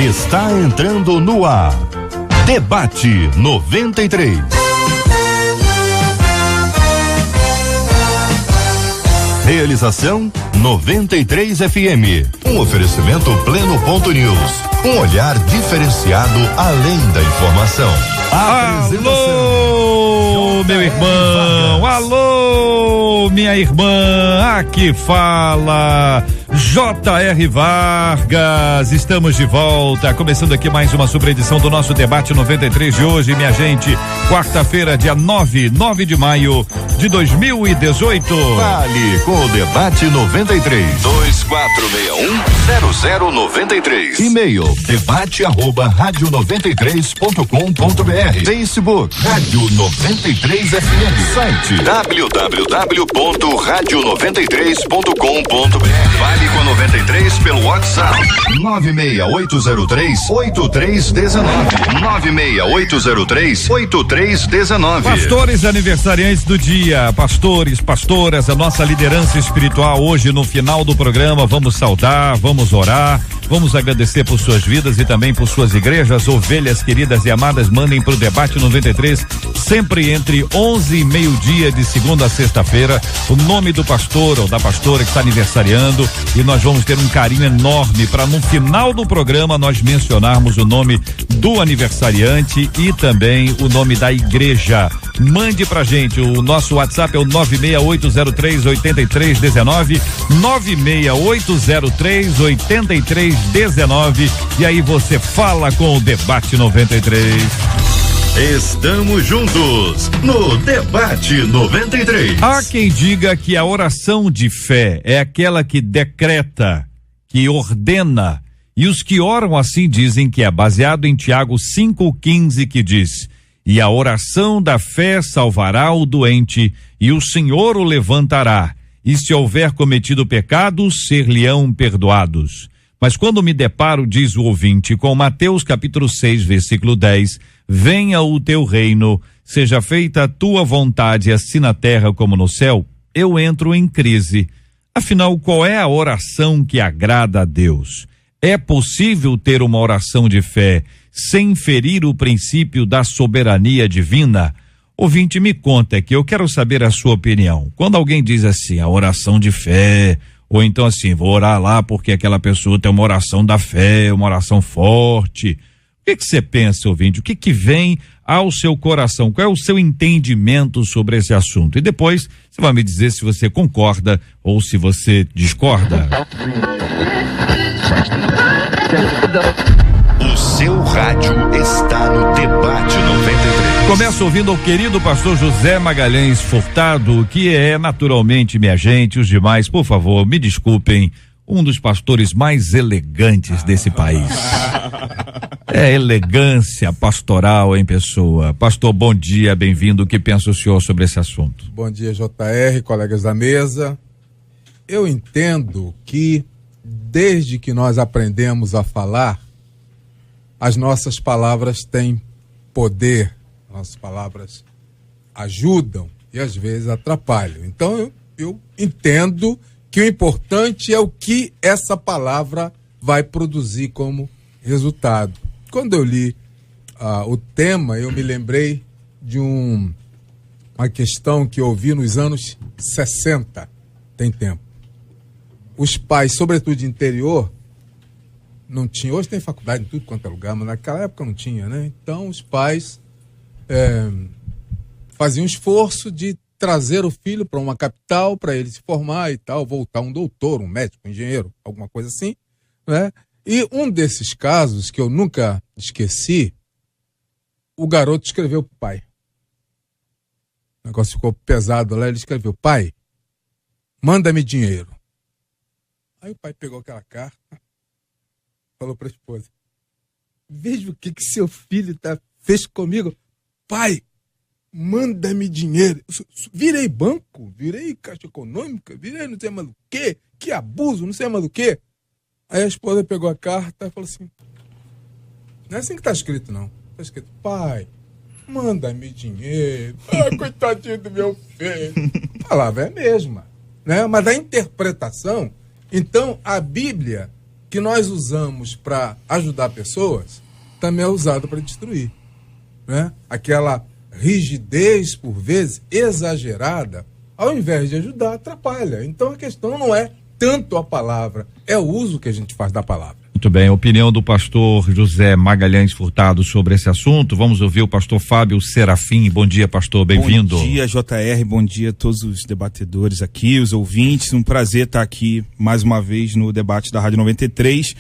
Está entrando no ar. Debate 93. Realização 93 FM. Um oferecimento Pleno.news. Um olhar diferenciado além da informação. Alô, meu irmão. Alô, minha irmã. Aqui fala J.R. Vargas. Estamos de volta, começando aqui mais uma super edição do nosso Debate 93 de hoje, minha gente. Quarta-feira, dia 9 de maio de 2018. Fale com o Debate 93. 2461-0093. E-mail debate@radio93.com.br. Facebook Rádio 93 FM. Site www.radio93.com.br. Fale com 93 pelo WhatsApp 96803-8319. 96803-8319. Pastores aniversariantes do dia, pastores, pastoras, a nossa liderança espiritual hoje no final do programa, vamos saudar, vamos orar, vamos agradecer por suas vidas e também por suas igrejas. Ovelhas queridas e amadas, mandem pro Debate 93, sempre entre 11 e meio-dia de segunda a sexta-feira, o nome do pastor ou da pastora que está aniversariando, e nós vamos ter um carinho enorme para no final do programa nós mencionarmos o nome do aniversariante e também o nome da igreja. Mande pra gente, o nosso WhatsApp é o 96803-8319, 96803-8319, e aí você fala com o Debate 93. Estamos juntos no Debate 93. Há quem diga que a oração de fé é aquela que decreta, que ordena, e os que oram assim dizem que é baseado em Tiago 5,15, que diz: e a oração da fé salvará o doente, e o Senhor o levantará, e se houver cometido pecados, ser-lhe-ão perdoados. Mas quando me deparo, diz o ouvinte, com Mateus capítulo 6, versículo 10, venha o teu reino, seja feita a tua vontade, assim na terra como no céu, eu entro em crise. Afinal, qual é a oração que agrada a Deus? É possível ter uma oração de fé sem ferir o princípio da soberania divina? Ouvinte, me conta aqui, eu quero saber a sua opinião. Quando alguém diz assim, a oração de fé, ou então assim, vou orar lá porque aquela pessoa tem uma oração da fé, uma oração forte. O que você pensa, ouvinte? O que vem ao seu coração? Qual é o seu entendimento sobre esse assunto? E depois você vai me dizer se você concorda ou se você discorda. O seu rádio está no Debate 93. Começa ouvindo o querido pastor José Magalhães Furtado, que é naturalmente, minha gente, os demais, por favor, me desculpem, um dos pastores mais elegantes desse país. É elegância pastoral em pessoa. Pastor, bom dia, bem-vindo. O que pensa o senhor sobre esse assunto? Bom dia, JR, colegas da mesa. Eu entendo que desde que nós aprendemos a falar, as nossas palavras têm poder, nossas palavras ajudam e às vezes atrapalham. Então eu entendo que o importante é o que essa palavra vai produzir como resultado. Quando eu li o tema, eu me lembrei de uma questão que eu ouvi nos anos 60, tem tempo. Os pais, sobretudo de interior, não tinham, hoje tem faculdade em tudo quanto é lugar, mas naquela época não tinha, né? Então os pais faziam um esforço de trazer o filho para uma capital, para ele se formar e tal, voltar um doutor, um médico, um engenheiro, alguma coisa assim, né? E um desses casos que eu nunca esqueci, o garoto escreveu pro pai. O negócio ficou pesado lá, ele escreveu: pai, manda-me dinheiro. Aí o pai pegou aquela carta, falou para a esposa: veja o que seu filho fez comigo. Pai, manda-me dinheiro. Virei banco, virei Caixa Econômica, virei não sei mais do que abuso, não sei mais do que. Aí a esposa pegou a carta e falou assim: não é assim que está escrito, não. Está escrito: pai, manda-me dinheiro. Ah, coitadinho do meu filho. A palavra é a mesma, né? Mas a interpretação, então a Bíblia que nós usamos para ajudar pessoas também é usado para destruir, né? Aquela rigidez, por vezes, exagerada, ao invés de ajudar, atrapalha. Então a questão não é tanto a palavra, é o uso que a gente faz da palavra. Muito bem, opinião do pastor José Magalhães Furtado sobre esse assunto. Vamos ouvir o pastor Fábio Serafim. Bom dia, pastor, bem-vindo. Bom dia, JR, bom dia a todos os debatedores aqui, os ouvintes. Um prazer estar aqui mais uma vez no debate da Rádio 93.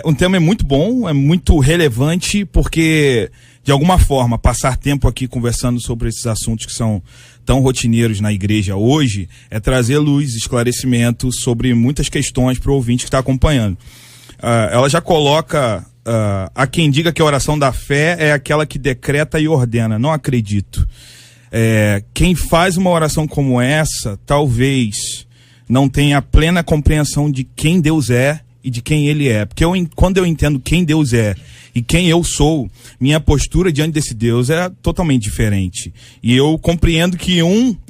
Um tema é muito bom, é muito relevante, porque de alguma forma passar tempo aqui conversando sobre esses assuntos que são tão rotineiros na igreja hoje é trazer luz, esclarecimento sobre muitas questões para o ouvinte que está acompanhando. Ela já coloca, há quem diga que a oração da fé é aquela que decreta e ordena. Não acredito. Quem faz uma oração como essa, talvez não tenha a plena compreensão de quem Deus é e de quem Ele é. Porque quando eu entendo quem Deus é e quem eu sou, minha postura diante desse Deus é totalmente diferente. E eu compreendo que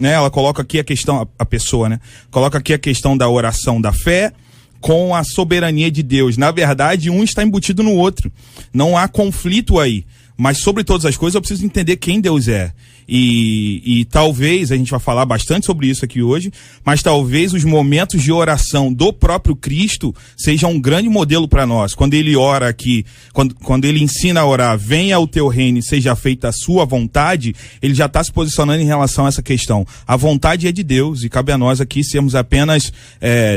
ela coloca aqui a questão, a pessoa, né? Coloca aqui a questão da oração da fé com a soberania de Deus. Na verdade, um está embutido no outro. Não há conflito aí. Mas sobre todas as coisas eu preciso entender quem Deus é. E talvez, a gente vai falar bastante sobre isso aqui hoje, mas talvez os momentos de oração do próprio Cristo sejam um grande modelo para nós. Quando ele ora aqui, quando ele ensina a orar, venha o teu reino e seja feita a sua vontade, ele já está se posicionando em relação a essa questão. A vontade é de Deus e cabe a nós aqui sermos apenas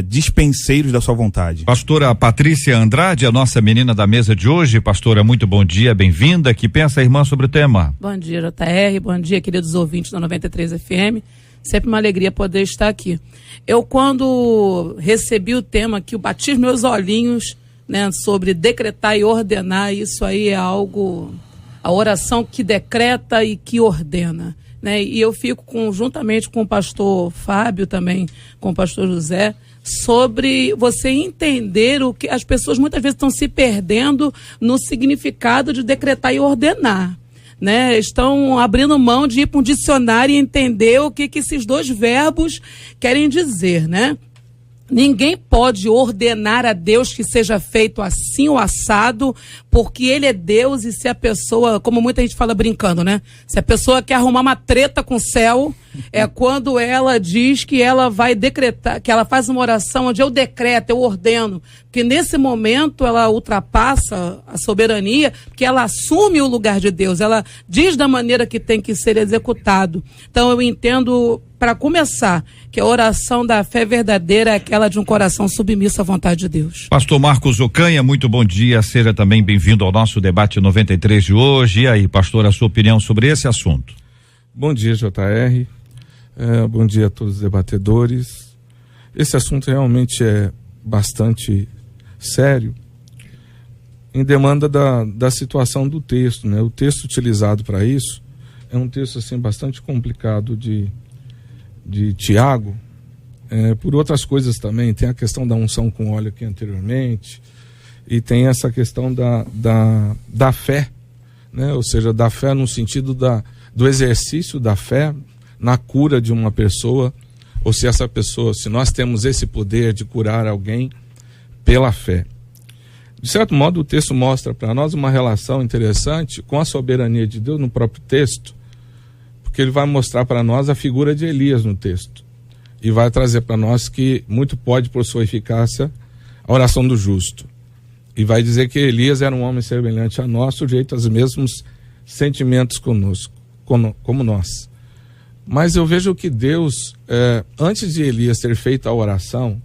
dispenseiros da sua vontade. Pastora Patrícia Andrade, a nossa menina da mesa de hoje. Pastora, muito bom dia, bem-vinda. Que pensa a irmã sobre o tema? Bom dia, JR, bom dia, queridos ouvintes da 93 FM, sempre uma alegria poder estar aqui. Eu, quando recebi o tema aqui, eu bati os meus olhinhos, né, sobre decretar e ordenar. Isso aí é algo, a oração que decreta e que ordena, né? E eu fico juntamente com o pastor Fábio, também com o pastor José, sobre você entender o que as pessoas muitas vezes estão se perdendo no significado de decretar e ordenar, né? Estão abrindo mão de ir para um dicionário e entender o que esses dois verbos querem dizer, né? Ninguém pode ordenar a Deus que seja feito assim ou assado, porque Ele é Deus. E se a pessoa, como muita gente fala brincando, né? Se a pessoa quer arrumar uma treta com o céu, é quando ela diz que ela vai decretar, que ela faz uma oração onde eu decreto, eu ordeno. Porque nesse momento ela ultrapassa a soberania, porque ela assume o lugar de Deus, ela diz da maneira que tem que ser executado. Então eu entendo, para começar, que a oração da fé verdadeira é aquela de um coração submisso à vontade de Deus. Pastor Marcos Ocanha, muito bom dia, seja também bem-vindo ao nosso debate 93 de hoje. E aí, pastor, a sua opinião sobre esse assunto? Bom dia, JR, bom dia a todos os debatedores. Esse assunto realmente é bastante sério, em demanda da situação do texto, né? O texto utilizado para isso é um texto assim bastante complicado de Tiago, por outras coisas também. Tem a questão da unção com óleo aqui anteriormente, e tem essa questão da fé, né? Ou seja, da fé no sentido do exercício da fé na cura de uma pessoa, ou se essa pessoa, se nós temos esse poder de curar alguém pela fé. De certo modo, o texto mostra para nós uma relação interessante com a soberania de Deus no próprio texto, porque ele vai mostrar para nós a figura de Elias no texto e vai trazer para nós que muito pode, por sua eficácia, a oração do justo. E vai dizer que Elias era um homem semelhante a nós, sujeito aos mesmos sentimentos conosco, como nós. Mas eu vejo que Deus, antes de Elias ter feito a oração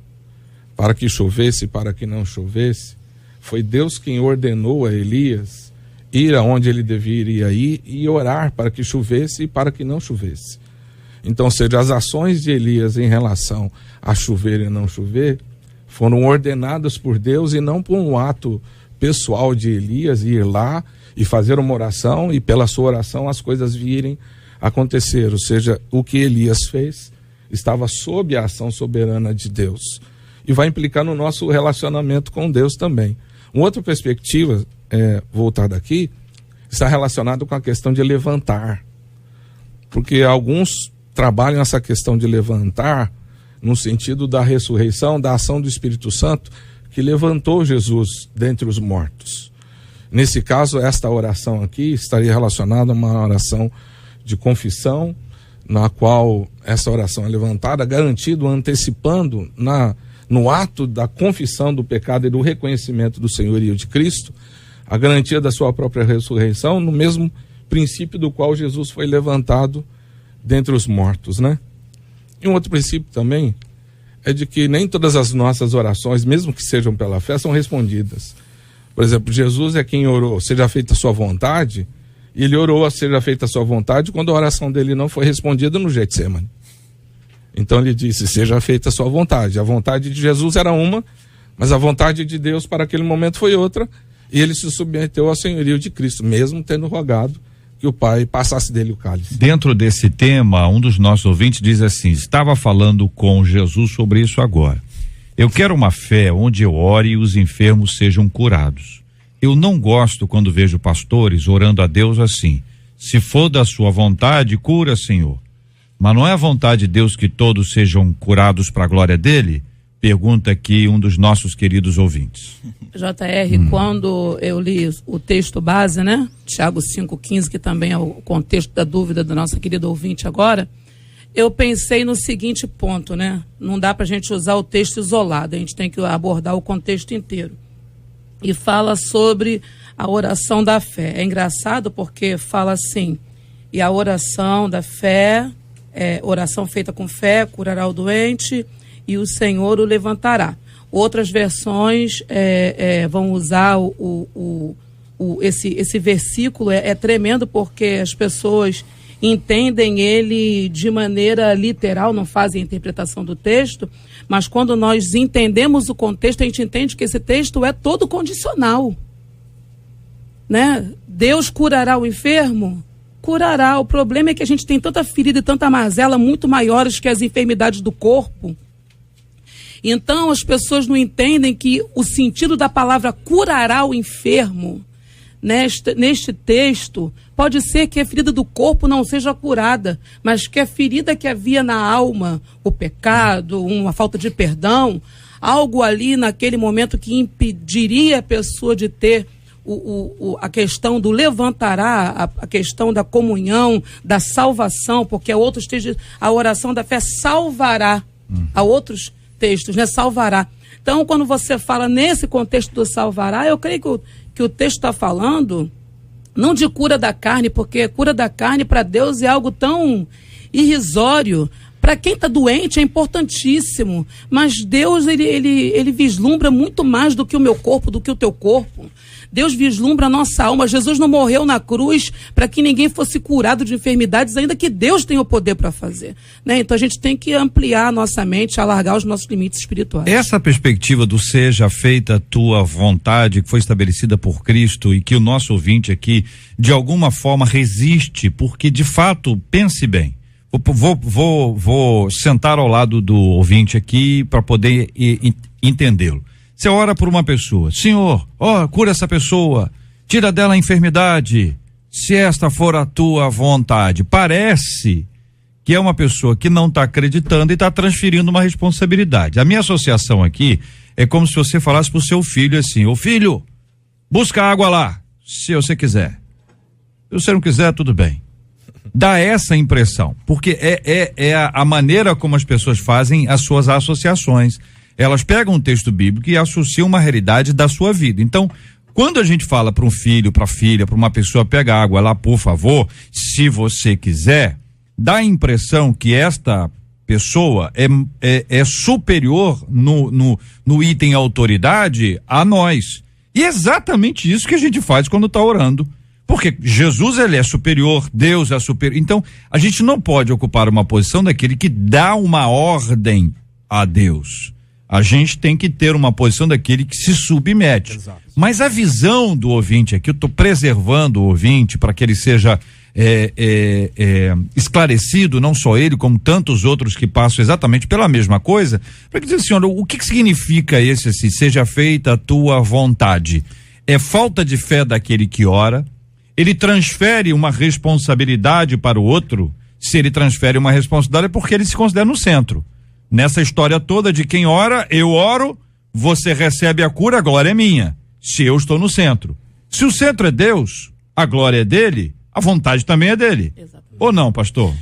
para que chovesse e para que não chovesse, foi Deus quem ordenou a Elias ir aonde ele deveria ir e orar para que chovesse e para que não chovesse. Então, ou seja, as ações de Elias em relação a chover e não chover foram ordenadas por Deus e não por um ato pessoal de Elias ir lá e fazer uma oração e pela sua oração as coisas virem acontecer. Ou seja, o que Elias fez estava sob a ação soberana de Deus e vai implicar no nosso relacionamento com Deus também. Uma outra perspectiva voltada aqui está relacionado com a questão de levantar, porque alguns trabalham essa questão de levantar no sentido da ressurreição, da ação do Espírito Santo, que levantou Jesus dentre os mortos. Nesse caso, esta oração aqui estaria relacionada a uma oração de confissão, na qual essa oração é levantada, garantido, antecipando no ato da confissão do pecado e do reconhecimento do senhorio de Cristo, a garantia da sua própria ressurreição, no mesmo princípio do qual Jesus foi levantado dentre os mortos, né? E um outro princípio também é de que nem todas as nossas orações, mesmo que sejam pela fé, são respondidas. Por exemplo, Jesus é quem orou, seja feita a sua vontade, e ele orou a seja feita a sua vontade quando a oração dele não foi respondida no Getsemane. Então ele disse, seja feita a sua vontade. A vontade de Jesus era uma, mas a vontade de Deus para aquele momento foi outra, e ele se submeteu ao senhorio de Cristo, mesmo tendo rogado que o Pai passasse dele o cálice. Dentro desse tema, um dos nossos ouvintes diz assim, estava falando com Jesus sobre isso agora. Eu quero uma fé onde eu ore e os enfermos sejam curados. Eu não gosto quando vejo pastores orando a Deus assim, se for da sua vontade, cura, Senhor. Mas não é a vontade de Deus que todos sejam curados para a glória dele? Pergunta aqui um dos nossos queridos ouvintes. JR, quando eu li o texto base, né? Tiago 5,15, que também é o contexto da dúvida da nossa querida ouvinte agora, eu pensei no seguinte ponto, né? Não dá para a gente usar o texto isolado, a gente tem que abordar o contexto inteiro. E fala sobre a oração da fé. É engraçado porque fala assim, e a oração da fé, oração feita com fé, curará o doente e o Senhor o levantará. Outras versões vão usar esse versículo, é tremendo porque as pessoas entendem ele de maneira literal, não fazem a interpretação do texto, mas quando nós entendemos o contexto, a gente entende que esse texto é todo condicional, né? Deus curará o enfermo? Curará. O problema é que a gente tem tanta ferida e tanta mazela muito maiores que as enfermidades do corpo. Então as pessoas não entendem que o sentido da palavra curará o enfermo neste texto pode ser que a ferida do corpo não seja curada, mas que a ferida que havia na alma, o pecado, uma falta de perdão, algo ali naquele momento que impediria a pessoa de ter a questão do levantará, a questão da comunhão, da salvação, porque há outros textos, a oração da fé salvará, há outros textos, né? Salvará. Então, quando você fala nesse contexto do salvará, eu creio que o texto está falando não de cura da carne, porque cura da carne para Deus é algo tão irrisório. Para quem está doente é importantíssimo, mas Deus ele vislumbra muito mais do que o meu corpo, do que o teu corpo. Deus vislumbra a nossa alma. Jesus não morreu na cruz para que ninguém fosse curado de enfermidades, ainda que Deus tenha o poder para fazer, né? Então a gente tem que ampliar a nossa mente, alargar os nossos limites espirituais. Essa perspectiva do seja feita a tua vontade, que foi estabelecida por Cristo e que o nosso ouvinte aqui, de alguma forma, resiste, porque de fato, pense bem, vou sentar ao lado do ouvinte aqui para poder entendê-lo. Você ora por uma pessoa, Senhor, cura essa pessoa, tira dela a enfermidade, se esta for a tua vontade. Parece que é uma pessoa que não está acreditando e está transferindo uma responsabilidade. A minha associação aqui é como se você falasse pro seu filho assim, ô filho, busca água lá, se você quiser. Se você não quiser, tudo bem. Dá essa impressão, porque é a maneira como as pessoas fazem as suas associações. Elas pegam um texto bíblico e associam uma realidade da sua vida. Então, quando a gente fala para um filho, para filha, para uma pessoa, pega água lá, por favor, se você quiser, dá a impressão que esta pessoa é superior no item autoridade a nós. E é exatamente isso que a gente faz quando está orando. Porque Jesus, ele é superior, Deus é superior. Então, a gente não pode ocupar uma posição daquele que dá uma ordem a Deus. A gente tem que ter uma posição daquele que se submete. Exato. Mas a visão do ouvinte aqui, eu estou preservando o ouvinte para que ele seja esclarecido, não só ele, como tantos outros que passam exatamente pela mesma coisa, para que dizer, senhor, o que significa esse assim, seja feita a tua vontade? É falta de fé daquele que ora, ele transfere uma responsabilidade para o outro. Se ele transfere uma responsabilidade é porque ele se considera no centro. Nessa história toda de quem ora, eu oro, você recebe a cura, a glória é minha. Se eu estou no centro. Se o centro é Deus, a glória é dele, a vontade também é dele. Exatamente. Ou não, pastor?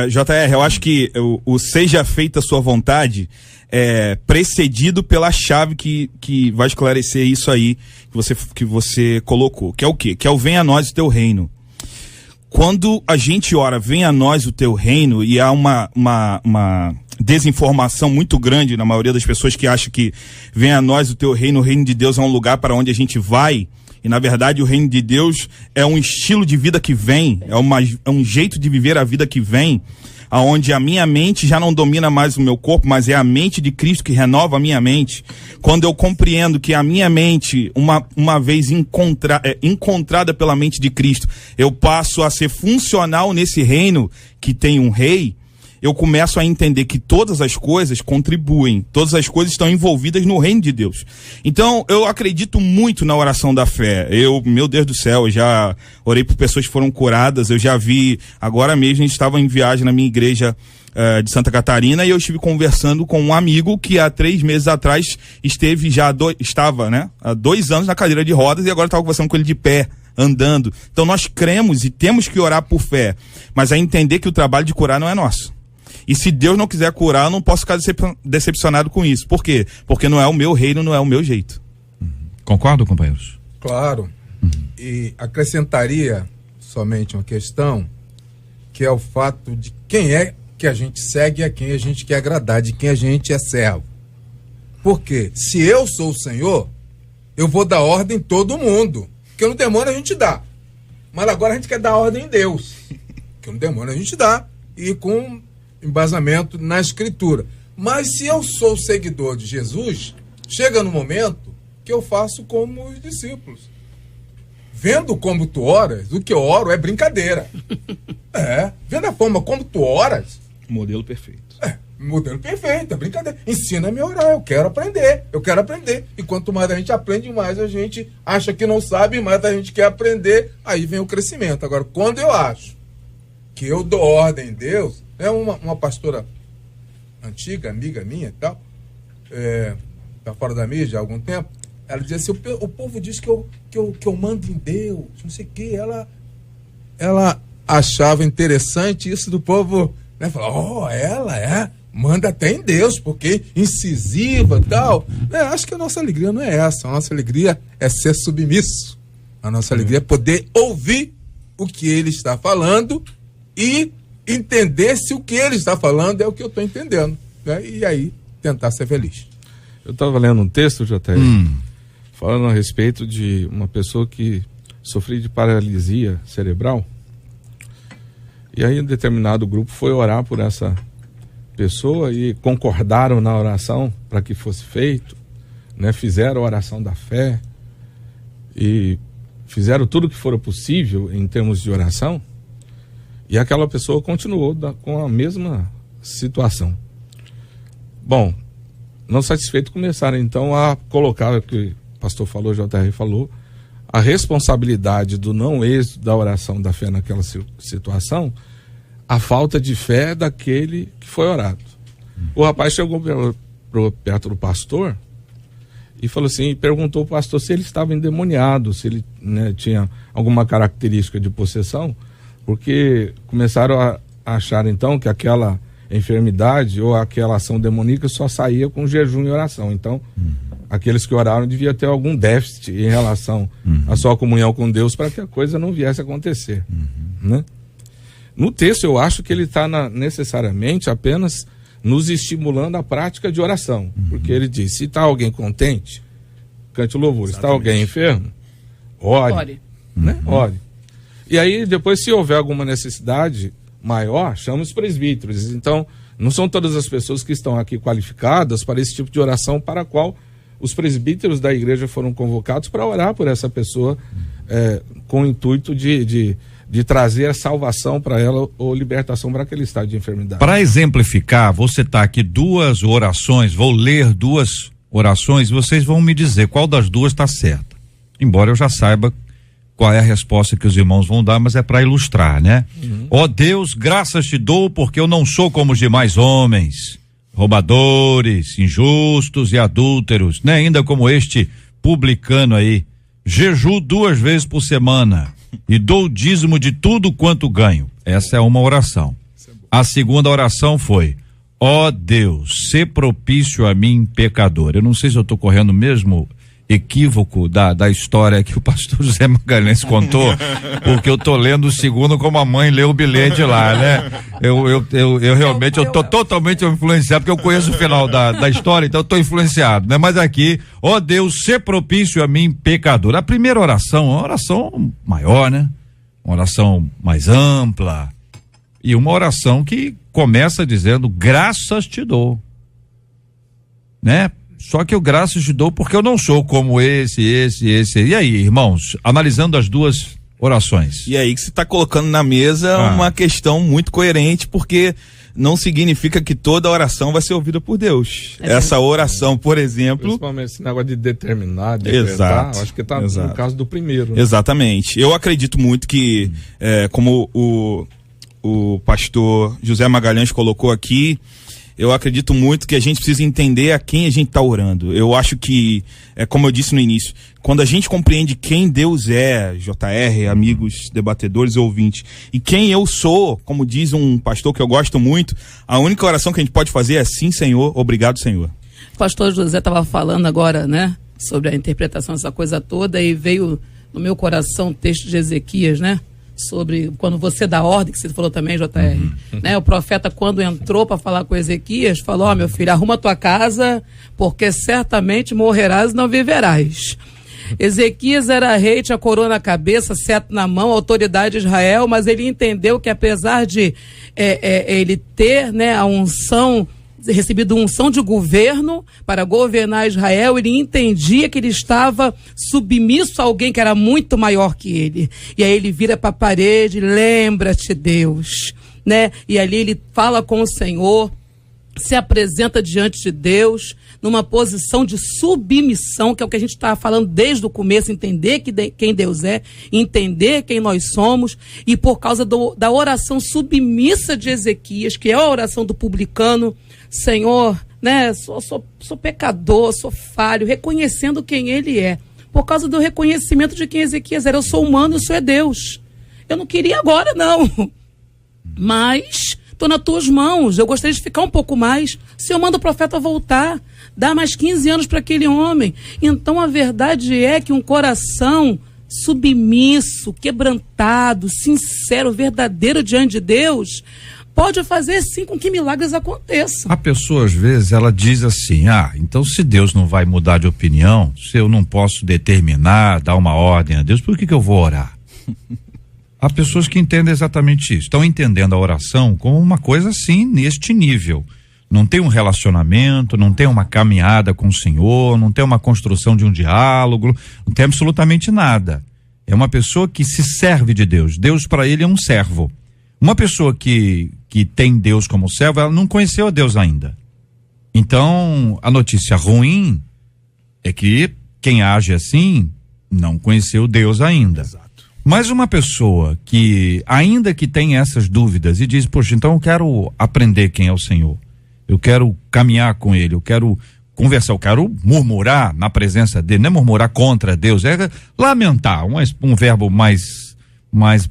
JR, eu acho que o seja feita a sua vontade é precedido pela chave que vai esclarecer isso aí que você colocou, que é o quê? Que é o venha a nós o teu reino. Quando a gente ora, venha a nós o teu reino, e há uma desinformação muito grande na maioria das pessoas que acham que venha a nós o teu reino, o reino de Deus é um lugar para onde a gente vai, e na verdade o reino de Deus é um estilo de vida que vem, é um jeito de viver a vida que vem, aonde a minha mente já não domina mais o meu corpo, mas é a mente de Cristo que renova a minha mente. Quando eu compreendo que a minha mente, uma vez encontrada pela mente de Cristo, eu passo a ser funcional nesse reino que tem um rei, eu começo a entender que todas as coisas contribuem, todas as coisas estão envolvidas no reino de Deus. Então, eu acredito muito na oração da fé. Meu Deus do céu, eu já orei por pessoas que foram curadas, eu já vi, agora mesmo a gente estava em viagem na minha igreja de Santa Catarina, e eu estive conversando com um amigo que há 3 meses atrás estava há 2 anos na cadeira de rodas, e agora estava conversando com ele de pé, andando. Então nós cremos e temos que orar por fé, mas a entender que o trabalho de curar não é nosso. E se Deus não quiser curar, eu não posso ficar decepcionado com isso. Por quê? Porque não é o meu reino, não é o meu jeito. Concordo, companheiros? Claro. E acrescentaria somente uma questão, que é o fato de quem é que a gente segue, a quem a gente quer agradar, de quem a gente é servo. Porque se eu sou o Senhor, eu vou dar ordem em todo mundo. Porque no demônio a gente dá. Mas agora a gente quer dar ordem em Deus. Porque no demônio a gente dá. E com embasamento na Escritura. Mas se eu sou seguidor de Jesus, chega no momento que eu faço como os discípulos. Vendo como tu oras, o que eu oro é brincadeira. Vendo a forma como tu oras... Modelo perfeito. Modelo perfeito, é brincadeira. Ensina-me a orar, eu quero aprender. E quanto mais a gente aprende, mais a gente acha que não sabe, mais a gente quer aprender, aí vem o crescimento. Agora, quando eu acho que eu dou ordem em Deus... uma pastora antiga, amiga minha e tal, tá fora da mídia há algum tempo, ela dizia assim, o povo diz que eu mando em Deus, não sei o que, ela achava interessante isso do povo, né, falar, ela manda até em Deus, porque incisiva e tal. Acho que a nossa alegria não é essa, a nossa alegria é ser submisso, a nossa alegria é poder ouvir o que ele está falando e entender se o que ele está falando é o que eu estou entendendo, né? E aí tentar ser feliz. Eu estava lendo um texto, JR, falando a respeito de uma pessoa que sofria de paralisia cerebral, e aí um determinado grupo foi orar por essa pessoa e concordaram na oração para que fosse feito, né? Fizeram a oração da fé e fizeram tudo o que for possível em termos de oração. E aquela pessoa continuou com a mesma situação. Bom, não satisfeito, começaram então a colocar, o que o pastor falou, o JR falou, a responsabilidade do não êxito da oração da fé naquela situação, a falta de fé daquele que foi orado. O rapaz chegou perto do pastor e falou assim, perguntou ao pastor se ele estava endemoniado, se ele, né, tinha alguma característica de possessão, porque começaram a achar então que aquela enfermidade ou aquela ação demoníaca só saía com jejum e oração. Então, aqueles que oraram deviam ter algum déficit em relação à sua comunhão com Deus para que a coisa não viesse a acontecer. Né? No texto, eu acho que ele está necessariamente apenas nos estimulando a prática de oração. Porque ele diz, se está alguém contente, cante o louvor. Se está alguém enfermo, ore. Né? Ore. E aí, depois, se houver alguma necessidade maior, chama os presbíteros. Então, não são todas as pessoas que estão aqui qualificadas para esse tipo de oração para a qual os presbíteros da igreja foram convocados para orar por essa pessoa com o intuito de trazer a salvação para ela ou libertação para aquele estado de enfermidade. Para exemplificar, vou citar aqui 2 orações, vou ler 2 orações e vocês vão me dizer qual das 2 está certa. Embora eu já saiba qual é a resposta que os irmãos vão dar, mas é para ilustrar, né? Ó Deus, graças te dou porque eu não sou como os demais homens. roubadores, injustos e adúlteros, né? Ainda como este publicano aí, jejuo 2 vezes por semana e dou o dízimo de tudo quanto ganho. Essa é uma oração. A segunda oração foi: ó Deus, sê propício a mim, pecador. Eu não sei se eu estou correndo o mesmo equívoco da história que o pastor José Magalhães contou, porque eu tô lendo o segundo como a mãe leu o bilhete lá, né? Eu realmente, eu tô totalmente influenciado, porque eu conheço o final da história, então eu tô influenciado, né? Mas aqui, ó Deus, sê propício a mim, pecador. A primeira oração, uma oração maior, né? Uma oração mais ampla, e uma oração que começa dizendo: graças te dou, né? Só que eu graças te dou porque eu não sou como esse. E aí, irmãos, analisando as duas orações. E aí que você está colocando na mesa uma questão muito coerente, porque não significa que toda oração vai ser ouvida por Deus. Essa oração, por exemplo... Principalmente esse negócio de determinar, de decretar, acho que está no caso do primeiro. Né? Exatamente. Eu acredito muito que, como o pastor José Magalhães colocou aqui, eu acredito muito que a gente precisa entender a quem a gente está orando. Eu acho que, como eu disse no início, quando a gente compreende quem Deus é, JR, amigos, debatedores, ouvintes, e quem eu sou, como diz um pastor que eu gosto muito, a única oração que a gente pode fazer é: sim, Senhor, obrigado, Senhor. O pastor José estava falando agora, né, sobre a interpretação dessa coisa toda, e veio no meu coração o texto de Ezequias, né? Sobre quando você dá ordem, que você falou também, JR, né? O profeta, quando entrou para falar com Ezequias, falou: ó, meu filho, arruma tua casa, porque certamente morrerás e não viverás. Ezequias era rei, tinha coroa na cabeça, cetro na mão, autoridade de Israel, mas ele entendeu que, apesar de ele ter, né, a unção, recebido unção de governo para governar Israel, ele entendia que ele estava submisso a alguém que era muito maior que ele. E aí ele vira para a parede: lembra-te, Deus, né? E ali ele fala com o Senhor, se apresenta diante de Deus numa posição de submissão, que é o que a gente está falando desde o começo: entender quem Deus é, entender quem nós somos. E por causa da oração submissa de Ezequias, que é a oração do publicano: Senhor, né, sou pecador, sou falho, reconhecendo quem ele é. Por causa do reconhecimento de quem Ezequias era: eu sou humano, o Senhor é Deus. Eu não queria agora, não, mas estou nas tuas mãos, eu gostaria de ficar um pouco mais. O Senhor manda o profeta voltar, dá mais 15 anos para aquele homem. Então a verdade é que um coração submisso, quebrantado, sincero, verdadeiro diante de Deus, pode fazer sim com que milagres aconteçam. A pessoa, às vezes, ela diz assim: então se Deus não vai mudar de opinião, se eu não posso determinar, dar uma ordem a Deus, por que eu vou orar? Há pessoas que entendem exatamente isso, estão entendendo a oração como uma coisa assim, neste nível. Não tem um relacionamento, não tem uma caminhada com o Senhor, não tem uma construção de um diálogo, não tem absolutamente nada. É uma pessoa que se serve de Deus. Deus para ele é um servo. Uma pessoa que tem Deus como servo, ela não conheceu a Deus ainda. Então, a notícia ruim é que quem age assim não conheceu Deus ainda. Exato. Mas uma pessoa que, ainda que tenha essas dúvidas e diz: poxa, então eu quero aprender quem é o Senhor, eu quero caminhar com ele, eu quero conversar, eu quero murmurar na presença dele, não é murmurar contra Deus, é lamentar, um verbo mais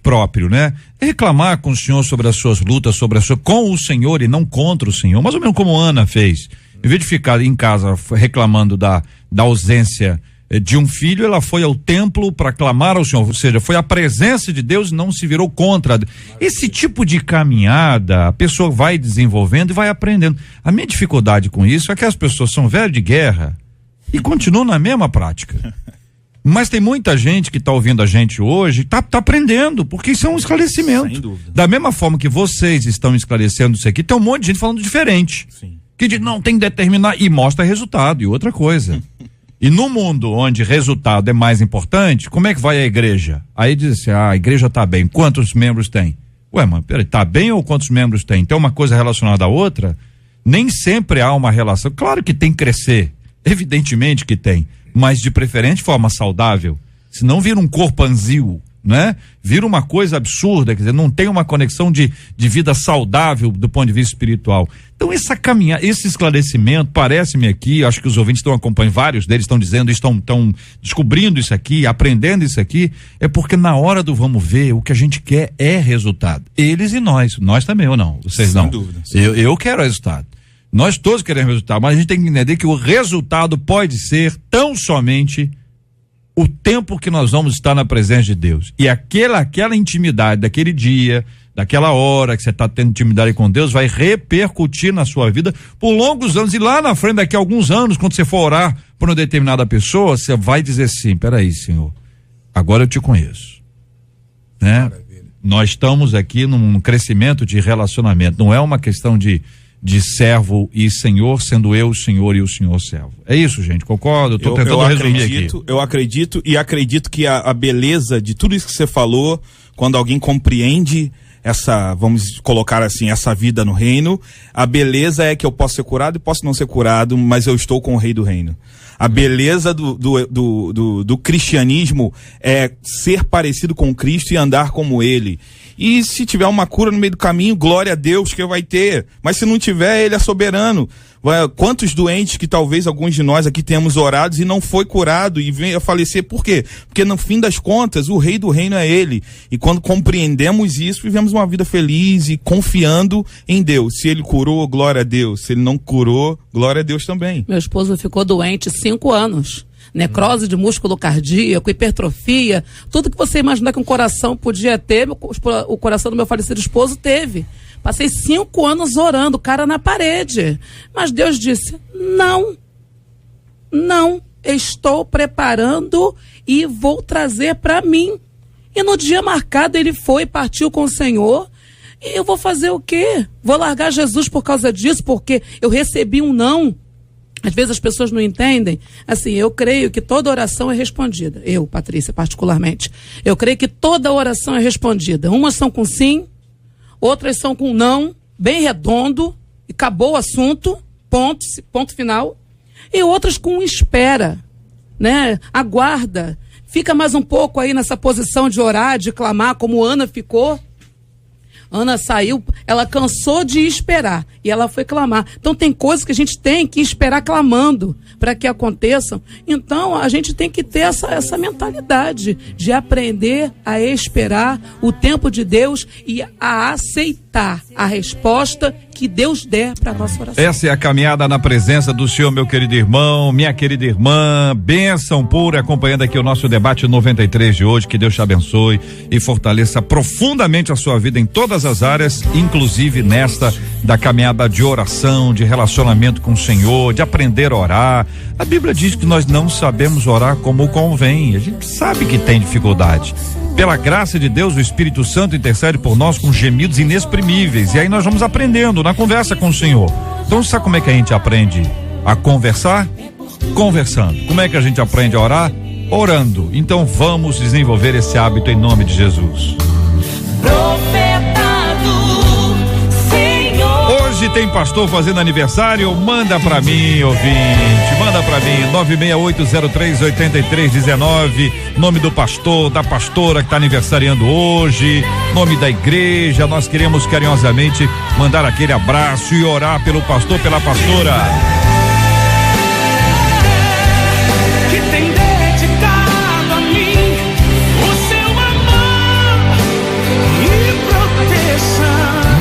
próprio, né? É reclamar com o Senhor sobre as suas lutas, com o Senhor e não contra o Senhor, mais ou menos como Ana fez. Em vez de ficar em casa reclamando da ausência de um filho, ela foi ao templo para clamar ao Senhor, ou seja, foi a presença de Deus e não se virou contra. Esse tipo de caminhada, a pessoa vai desenvolvendo e vai aprendendo. A minha dificuldade com isso é que as pessoas são velhas de guerra e continuam na mesma prática. Mas tem muita gente que está ouvindo a gente hoje, tá aprendendo, porque isso é um esclarecimento. Sem dúvida. Da mesma forma que vocês estão esclarecendo isso aqui, tem um monte de gente falando diferente. Sim. Que diz: não, tem que determinar, e mostra resultado, e outra coisa. E no mundo onde resultado é mais importante, como é que vai a igreja? Aí diz assim: a igreja está bem, quantos membros tem? Ué, mas peraí, tá bem ou quantos membros tem? Tem uma coisa relacionada à outra? Nem sempre há uma relação. Claro que tem que crescer, evidentemente que tem, mas de preferente de forma saudável, senão vira um corpanzil, né? Vira uma coisa absurda, quer dizer, não tem uma conexão de vida saudável do ponto de vista espiritual. Então esse esclarecimento, parece-me aqui, acho que os ouvintes estão acompanhando, vários deles estão dizendo, estão descobrindo isso aqui, aprendendo isso aqui, é porque na hora do vamos ver, o que a gente quer é resultado. Eles e nós também, ou não? Vocês Sem não? dúvida. Eu quero resultado. Nós todos queremos resultado, mas a gente tem que entender que o resultado pode ser tão somente o tempo que nós vamos estar na presença de Deus. E aquela intimidade daquele dia, daquela hora que você está tendo intimidade com Deus, vai repercutir na sua vida por longos anos. E lá na frente, daqui a alguns anos, quando você for orar por uma determinada pessoa, você vai dizer assim: peraí, Senhor, agora eu te conheço, né? Nós estamos aqui num crescimento de relacionamento, não é uma questão de servo e senhor, sendo eu o senhor e o senhor servo. É isso, gente, concordo? Estou tentando resumir aqui. Eu acredito que a beleza de tudo isso que você falou, quando alguém compreende essa, vamos colocar assim, essa vida no reino, a beleza é que eu posso ser curado e posso não ser curado, mas eu estou com o rei do reino. A beleza do cristianismo é ser parecido com Cristo e andar como ele. E se tiver uma cura no meio do caminho, glória a Deus que vai ter. Mas se não tiver, ele é soberano. Quantos doentes que talvez alguns de nós aqui tenhamos orado e não foi curado e vem a falecer, por quê? Porque no fim das contas, o rei do reino é ele. E quando compreendemos isso, vivemos uma vida feliz e confiando em Deus. Se ele curou, glória a Deus. Se ele não curou, glória a Deus também. Meu esposo ficou doente 5 anos. Necrose de músculo cardíaco, hipertrofia, tudo que você imaginar que um coração podia ter, o coração do meu falecido esposo teve. Passei 5 anos orando, cara na parede. Mas Deus disse: não, estou preparando e vou trazer para mim. E no dia marcado ele foi, partiu com o Senhor. E eu vou fazer o quê? Vou largar Jesus por causa disso, porque eu recebi um não. Às vezes as pessoas não entendem. Assim, eu creio que toda oração é respondida. Eu, Patrícia, particularmente. Eu creio que toda oração é respondida. Umas são com sim, outras são com não, bem redondo, e acabou o assunto, ponto final. E outras com espera, né? Aguarda. Fica mais um pouco aí nessa posição de orar, de clamar, como Ana ficou. Ana saiu, ela cansou de esperar e ela foi clamar. Então tem coisas que a gente tem que esperar clamando para que aconteçam. Então a gente tem que ter essa mentalidade de aprender a esperar o tempo de Deus e a aceitar a resposta que Deus der para a nossa oração. Essa é a caminhada na presença do Senhor, meu querido irmão, minha querida irmã, bênção pura, acompanhando aqui o nosso debate 93 de hoje. Que Deus te abençoe e fortaleça profundamente a sua vida em todas as áreas, inclusive nesta da caminhada de oração, de relacionamento com o Senhor, de aprender a orar. A Bíblia diz que nós não sabemos orar como convém, a gente sabe que tem dificuldade. Pela graça de Deus, o Espírito Santo intercede por nós com gemidos inexprimíveis, e aí nós vamos aprendendo na conversa com o Senhor. Então sabe como é que a gente aprende a conversar? Conversando. Como é que a gente aprende a orar? Orando. Então vamos desenvolver esse hábito em nome de Jesus. Hoje tem pastor fazendo aniversário, manda pra mim, ouvinte, manda pra mim, 968038319, nome do pastor, da pastora que tá aniversariando hoje, nome da igreja. Nós queremos carinhosamente mandar aquele abraço e orar pelo pastor, pela pastora. Que tem dedicado a mim o seu amor e proteção.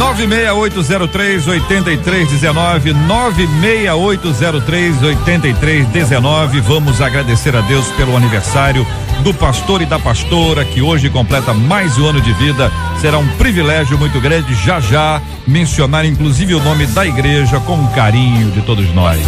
968038319, 968038319. Vamos agradecer a Deus pelo aniversário do pastor e da pastora, que hoje completa mais um ano de vida. Será um privilégio muito grande já mencionar inclusive o nome da igreja com carinho de todos nós.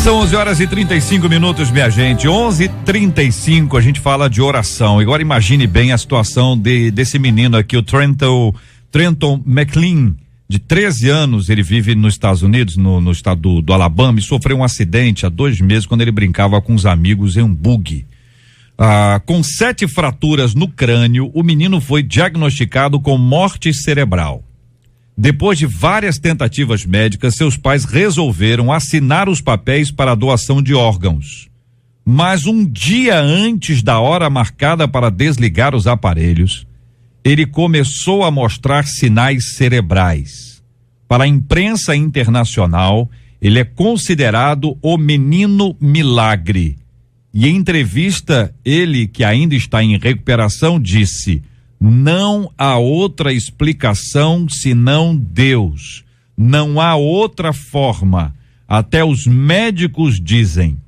São 11h35, minha gente. 11h35, a gente fala de oração. Agora imagine bem a situação desse menino aqui, o Trenton McLean, de 13 anos, ele vive nos Estados Unidos, no estado do Alabama, e sofreu um acidente há 2 meses quando ele brincava com os amigos em um buggy. Com 7 fraturas no crânio, o menino foi diagnosticado com morte cerebral. Depois de várias tentativas médicas, seus pais resolveram assinar os papéis para a doação de órgãos. Mas um dia antes da hora marcada para desligar os aparelhos, ele começou a mostrar sinais cerebrais. Para a imprensa internacional, ele é considerado o menino milagre. E em entrevista, ele, que ainda está em recuperação, disse: não há outra explicação senão Deus. Não há outra forma. Até os médicos dizem.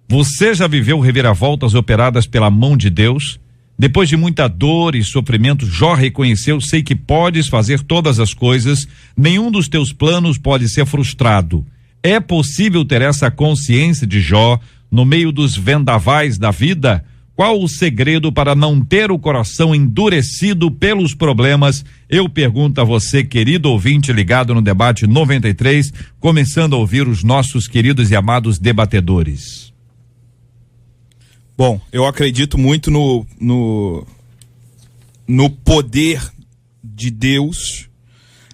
Você já viveu reviravoltas operadas pela mão de Deus? Depois de muita dor e sofrimento, Jó reconheceu: sei que podes fazer todas as coisas, nenhum dos teus planos pode ser frustrado. É possível ter essa consciência de Jó no meio dos vendavais da vida? Qual o segredo para não ter o coração endurecido pelos problemas? Eu pergunto a você, querido ouvinte ligado no Debate 93, começando a ouvir os nossos queridos e amados debatedores. Bom, eu acredito muito no poder de Deus.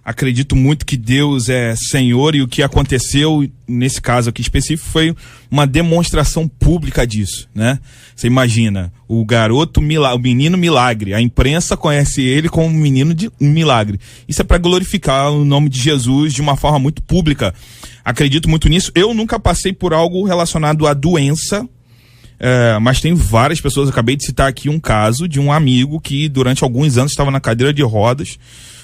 Acredito muito que Deus é Senhor, e o que aconteceu nesse caso aqui específico foi uma demonstração pública disso, né? Você imagina, o menino milagre, a imprensa conhece ele como um menino de milagre. Isso é para glorificar o nome de Jesus de uma forma muito pública. Acredito muito nisso. Eu nunca passei por algo relacionado à doença, mas tem várias pessoas. Eu acabei de citar aqui um caso de um amigo que durante alguns anos estava na cadeira de rodas,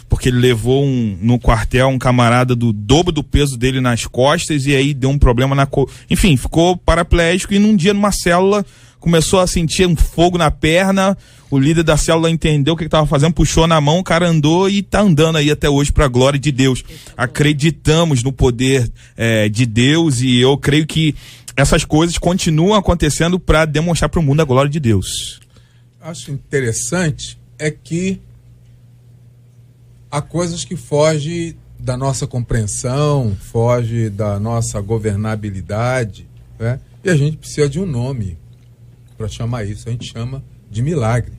porque ele levou no quartel um camarada do dobro do peso dele nas costas, e aí deu um problema enfim, ficou paraplégico, e num dia numa célula começou a sentir um fogo na perna. O líder da célula entendeu o que estava fazendo, puxou na mão, o cara andou e está andando aí até hoje para a glória de Deus. Acreditamos no poder de Deus, e eu creio que essas coisas continuam acontecendo para demonstrar para o mundo a glória de Deus. Acho interessante é que há coisas que fogem da nossa compreensão, fogem da nossa governabilidade, né? E a gente precisa de um nome para chamar isso. A gente chama de milagre.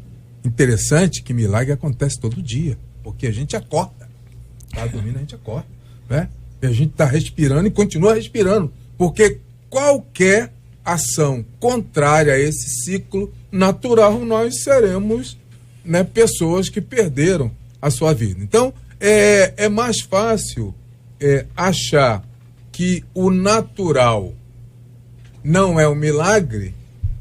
Interessante que milagre acontece todo dia, porque a gente acorda. Tá dormindo, a gente acorda, né? E a gente está respirando e continua respirando, porque qualquer ação contrária a esse ciclo natural, nós seremos, né, pessoas que perderam a sua vida. Então, é mais fácil achar que o natural não é um milagre,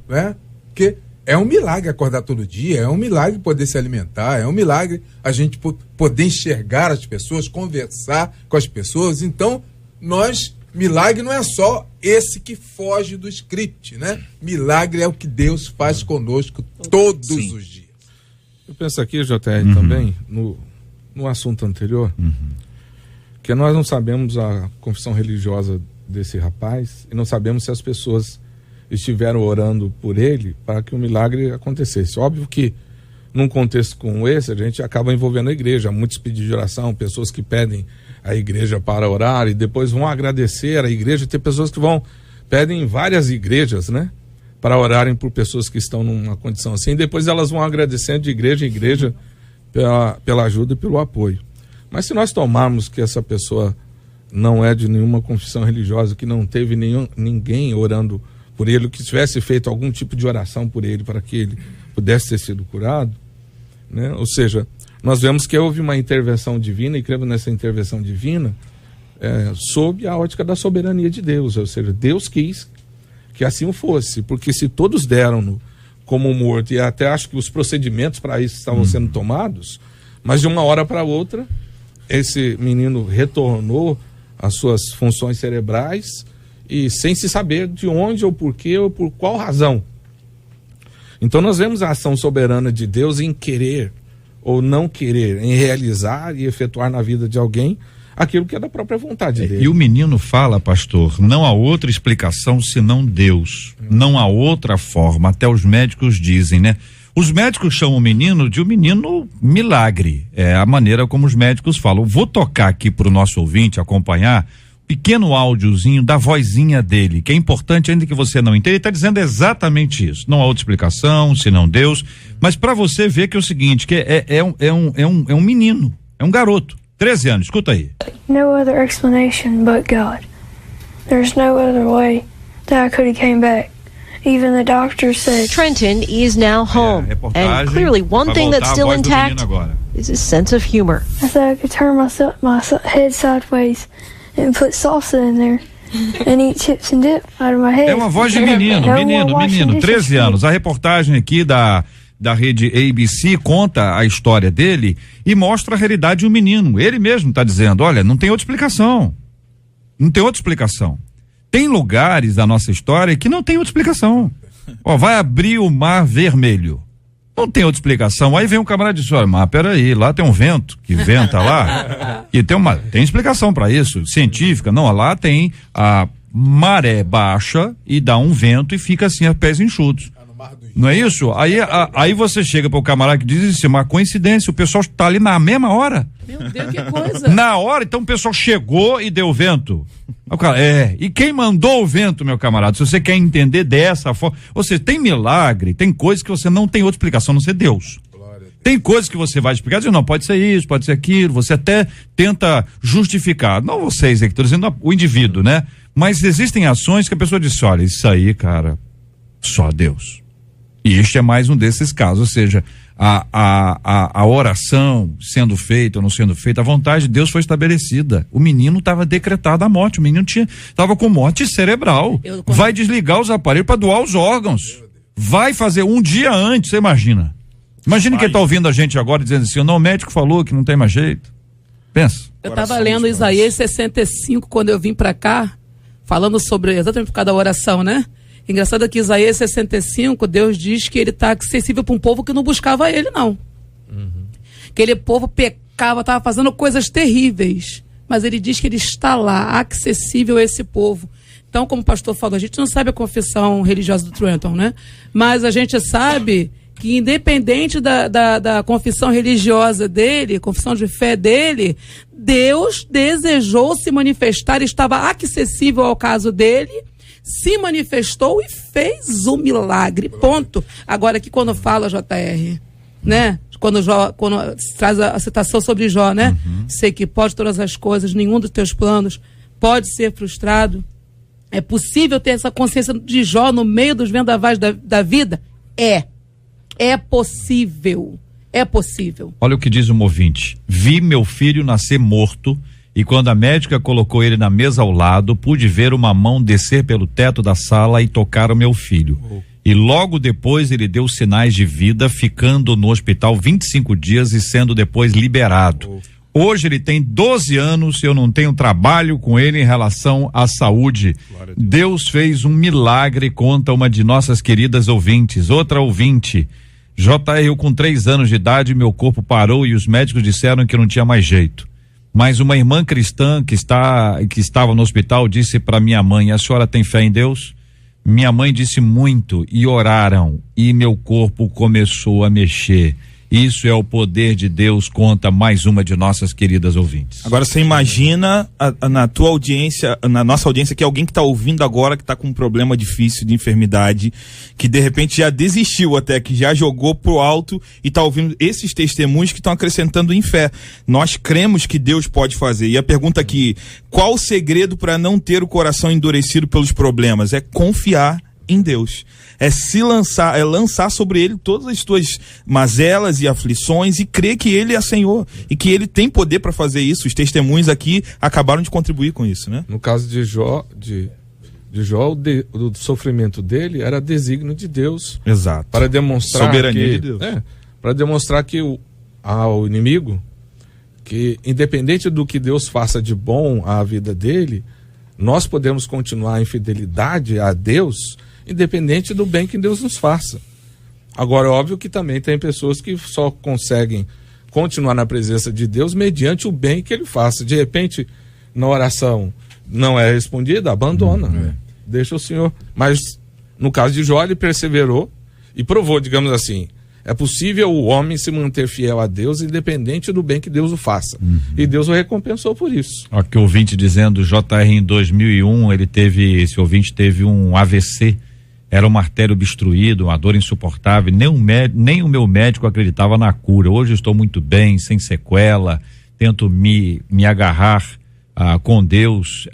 né? Porque é um milagre acordar todo dia, é um milagre poder se alimentar, é um milagre a gente poder enxergar as pessoas, conversar com as pessoas. Então, milagre não é só esse que foge do script, né? Milagre é o que Deus faz conosco todos os dias. Eu penso aqui, JR, também, no assunto anterior, que nós não sabemos a confissão religiosa desse rapaz, e não sabemos se as pessoas estiveram orando por ele para que o milagre acontecesse. Óbvio que, num contexto como esse, a gente acaba envolvendo a igreja. Muitos pedidos de oração, pessoas que pedem a igreja para orar e depois vão agradecer a igreja. Tem pessoas que pedem em várias igrejas, né, para orarem por pessoas que estão numa condição assim. Depois elas vão agradecendo de igreja em igreja pela ajuda e pelo apoio. Mas se nós tomarmos que essa pessoa não é de nenhuma confissão religiosa, que não teve ninguém orando por ele, que tivesse feito algum tipo de oração por ele para que ele pudesse ter sido curado, né? Ou seja, nós vemos que houve uma intervenção divina, e cremos nessa intervenção divina sob a ótica da soberania de Deus. Ou seja, Deus quis que assim o fosse, porque se todos deram-no como morto, e até acho que os procedimentos para isso estavam sendo tomados, mas de uma hora para outra esse menino retornou às suas funções cerebrais, e sem se saber de onde ou por quê ou por qual razão. Então nós vemos a ação soberana de Deus em querer ou não querer, em realizar e efetuar na vida de alguém aquilo que é da própria vontade dele. E o menino fala, pastor, não há outra explicação senão Deus. Não há outra forma. Até os médicos dizem, né? Os médicos chamam o menino de um menino milagre. É a maneira como os médicos falam. Vou tocar aqui para o nosso ouvinte acompanhar pequeno áudiozinho da vozinha dele, que é importante, ainda que você não entenda. Ele está dizendo exatamente isso. Não há outra explicação, senão Deus. Mas para você ver que é o seguinte, que é um menino, é um garoto, 13 anos. Escuta aí. No other explanation but God. There's no other way that I could have came back. Even the doctor said. Trenton is now home, and clearly one thing that's still intact is his sense of humor. I thought I could turn my head sideways and put salsa in there and eat chips and dip out of my head. É uma voz de menino, 13 anos. A reportagem aqui da rede ABC conta a história dele e mostra a realidade de um menino. Ele mesmo está dizendo, olha, não tem outra explicação. Não tem outra explicação. Tem lugares da nossa história que não tem outra explicação. Ó, vai abrir o Mar Vermelho. Não tem outra explicação. Aí vem um camarada e diz, olha, mas peraí, lá tem um vento que venta lá. E tem explicação para isso, científica. Não, lá tem a maré baixa e dá um vento e fica assim a pés enxutos. Não é isso? Aí você chega para o camarada que diz isso, é uma coincidência, o pessoal está ali na mesma hora. Meu Deus, que coisa. Na hora, então o pessoal chegou e deu vento. O cara, e quem mandou o vento, meu camarada? Se você quer entender dessa forma, ou seja, tem milagre, tem coisas que você não tem outra explicação, a não ser Deus. Tem coisas que você vai explicar, dizendo, não, pode ser isso, pode ser aquilo, você até tenta justificar, não vocês, estou dizendo o indivíduo, né? Mas existem ações que a pessoa diz, olha, isso aí, cara, só Deus. E este é mais um desses casos, ou seja, a oração sendo feita ou não sendo feita, a vontade de Deus foi estabelecida. O menino estava decretado a morte, o menino estava com morte cerebral. Vai desligar os aparelhos para doar os órgãos. Vai fazer um dia antes, você imagina. Imagina quem está ouvindo a gente agora dizendo assim, não, o médico falou que não tem mais jeito. Pensa. Eu estava lendo Isaías 65 quando eu vim para cá, falando sobre, exatamente por causa da oração, né? Engraçado que Isaías 65, Deus diz que ele está acessível para um povo que não buscava ele, não. Aquele povo pecava, estava fazendo coisas terríveis, mas ele diz que ele está lá, acessível a esse povo. Então, como o pastor falou, a gente não sabe a confissão religiosa do Trenton, né? Mas a gente sabe que independente da confissão religiosa dele, confissão de fé dele, Deus desejou se manifestar, estava acessível ao caso dele, se manifestou e fez o milagre, ponto. Agora aqui quando fala JR, né? Quando traz a citação sobre Jó, né? Sei que pode todas as coisas, nenhum dos teus planos pode ser frustrado. É possível ter essa consciência de Jó no meio dos vendavais da vida? É possível. É possível. Olha o que diz um ouvinte. Vi meu filho nascer morto e quando a médica colocou ele na mesa ao lado, pude ver uma mão descer pelo teto da sala e tocar o meu filho. E logo depois ele deu sinais de vida, ficando no hospital 25 dias e sendo depois liberado. Hoje ele tem 12 anos, eu não tenho trabalho com ele em relação à saúde. Deus fez um milagre, conta uma de nossas queridas ouvintes. Outra ouvinte, JR, eu com 3 anos de idade, meu corpo parou e os médicos disseram que não tinha mais jeito. Mas uma irmã cristã que estava no hospital disse para minha mãe, a senhora tem fé em Deus? Minha mãe disse muito e oraram e meu corpo começou a mexer. Isso é o poder de Deus, conta mais uma de nossas queridas ouvintes. Agora você imagina na tua audiência, na nossa audiência, que alguém que está ouvindo agora, que está com um problema difícil de enfermidade, que de repente já desistiu até, que já jogou pro alto e está ouvindo esses testemunhos que estão acrescentando em fé. Nós cremos que Deus pode fazer. E a pergunta aqui, qual o segredo para não ter o coração endurecido pelos problemas? É confiar em Deus. É se lançar, é lançar sobre ele todas as tuas mazelas e aflições e crer que ele é Senhor e que ele tem poder para fazer isso. Os testemunhos aqui acabaram de contribuir com isso, né? No caso de Jó, o sofrimento dele era desígnio de Deus. Exato. Para demonstrar soberania de Deus. Para demonstrar que ao inimigo, que independente do que Deus faça de bom à vida dele, nós podemos continuar em fidelidade a Deus, independente do bem que Deus nos faça. Agora, é óbvio que também tem pessoas que só conseguem continuar na presença de Deus mediante o bem que ele faça. De repente, na oração não é respondida, abandona. Deixa o Senhor. Mas, no caso de Jó, ele perseverou e provou, digamos assim, É possível o homem se manter fiel a Deus, independente do bem que Deus o faça. E Deus o recompensou por isso. Aqui o ouvinte dizendo, JR, em 2001, esse ouvinte teve um AVC, era uma artéria obstruída, uma dor insuportável, nem o meu médico acreditava na cura. Hoje estou muito bem, sem sequela, tento me agarrar com Deus,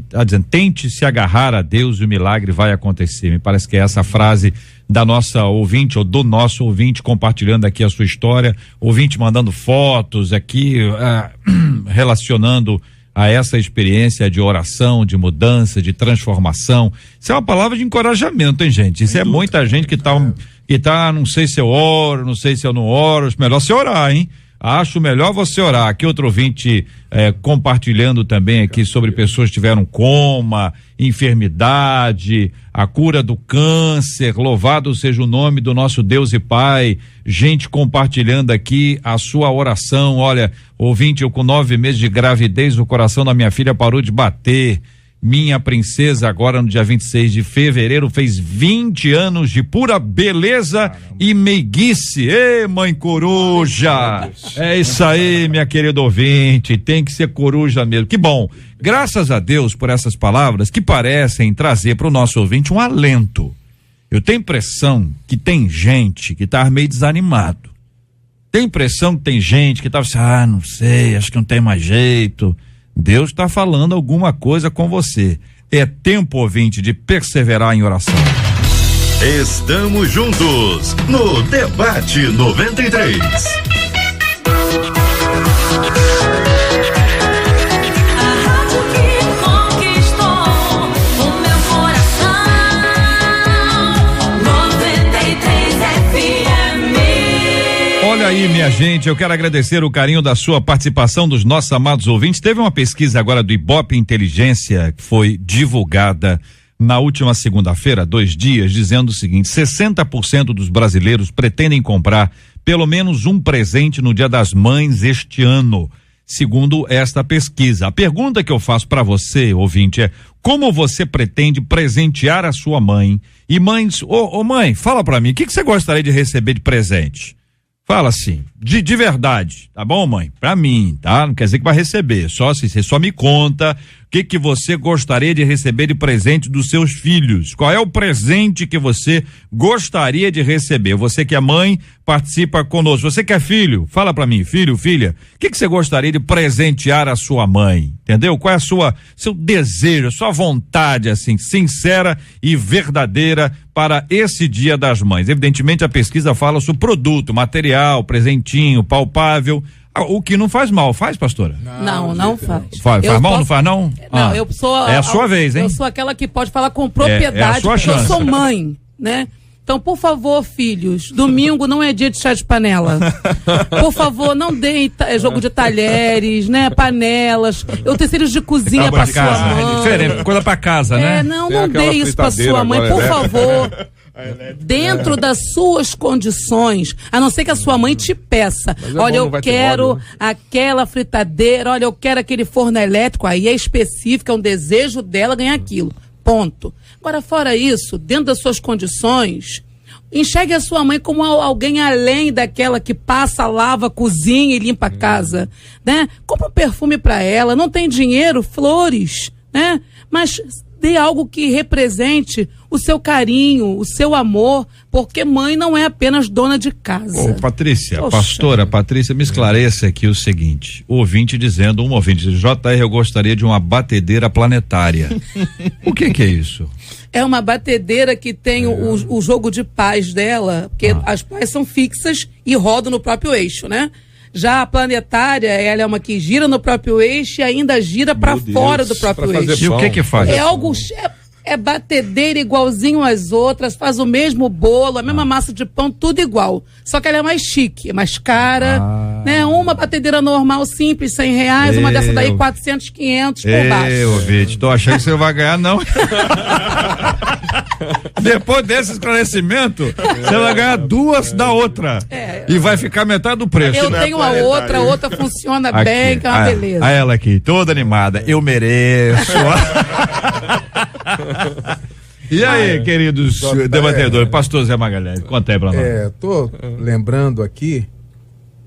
tá dizendo, tente se agarrar a Deus e o milagre vai acontecer. Me parece que é essa frase da nossa ouvinte, ou do nosso ouvinte, compartilhando aqui a sua história, ouvinte mandando fotos aqui, relacionando a essa experiência de oração, de mudança, de transformação. Isso é uma palavra de encorajamento, hein, gente? Isso é muita gente que tá, não sei se eu oro, não sei se eu não oro, melhor se orar, hein? Acho melhor você orar. Aqui outro ouvinte compartilhando também aqui sobre pessoas que tiveram coma, enfermidade, a cura do câncer. Louvado seja o nome do nosso Deus e Pai. Gente compartilhando aqui a sua oração. Olha, ouvinte, eu com 9 meses de gravidez, o coração da minha filha parou de bater. Minha princesa, agora no dia 26 de fevereiro, fez 20 anos de pura beleza e meiguice. Ê, mãe coruja! É isso aí, minha querida ouvinte, tem que ser coruja mesmo. Que bom, graças a Deus por essas palavras que parecem trazer para o nosso ouvinte um alento. Eu tenho impressão que tem gente que tá meio desanimado. Tem impressão que tem gente que tá assim, não sei, acho que não tem mais jeito. Deus está falando alguma coisa com você. É tempo, ouvinte, de perseverar em oração. Estamos juntos no Debate 93. Olha aí, minha gente, eu quero agradecer o carinho da sua participação, dos nossos amados ouvintes. Teve uma pesquisa agora do Ibope Inteligência que foi divulgada na última segunda-feira, 2 dias, dizendo o seguinte: 60% dos brasileiros pretendem comprar pelo menos um presente no Dia das Mães este ano, segundo esta pesquisa. A pergunta que eu faço para você, ouvinte, é: como você pretende presentear a sua mãe? E mães, mãe, fala para mim, o que você gostaria de receber de presente? Fala assim, de verdade, tá bom, mãe? Pra mim, tá? Não quer dizer que vai receber, você só me conta o que você gostaria de receber de presente dos seus filhos. Qual é o presente que você gostaria de receber? Você que é mãe, participa conosco. Você que é filho, fala pra mim, filho, filha, o que você gostaria de presentear a sua mãe? Entendeu? Qual é seu desejo, a sua vontade, assim, sincera e verdadeira para esse Dia das Mães? Evidentemente, a pesquisa fala sobre produto, material, presentinho, palpável. O que não faz mal, faz, pastora? Não faz. Faz mal, não faz não? Não, eu sou... É a sua vez, hein? Eu sou aquela que pode falar com propriedade, porque eu sou mãe, né? Então, por favor, filhos, domingo não é dia de chá de panela. Por favor, não deem jogo de talheres, né? Panelas, utensílios de cozinha para sua mãe. É diferente, coisa para casa, né? Não dê isso para sua mãe, por favor. Dentro das suas condições, a não ser que a sua mãe te peça. Olha, eu quero aquela fritadeira, olha, eu quero aquele forno elétrico, aí é específico, é um desejo dela ganhar aquilo. Ponto. Agora, fora isso, dentro das suas condições, enxergue a sua mãe como alguém além daquela que passa, lava, cozinha e limpa a casa, né? Compra um perfume para ela, não tem dinheiro, flores, né? Mas dê algo que represente o seu carinho, o seu amor, porque mãe não é apenas dona de casa. Patrícia, pastora Patrícia, me esclareça aqui o seguinte, um ouvinte diz, JR, eu gostaria de uma batedeira planetária. O que é isso? É uma batedeira que tem o jogo de pás dela, porque as pás são fixas e rodam no próprio eixo, né? Já a planetária, ela é uma que gira no próprio eixo e ainda gira para fora do próprio eixo. E o que faz? É algo... É batedeira igualzinho às outras, faz o mesmo bolo, a mesma massa de pão, tudo igual. Só que ela é mais chique, é mais cara, né? Uma batedeira normal, simples, R$100, uma dessa daí 400, 500 por baixo. Vítor, tô achando que você vai ganhar, não. Depois desse esclarecimento, você vai ganhar 2 da outra. E vai ficar metade do preço. Eu tenho a outra funciona aqui, bem, que é uma beleza. A ela aqui, toda animada. Eu mereço. E aí, queridos debatedores, pastor Zé Magalhães, conta aí pra nós. Tô lembrando aqui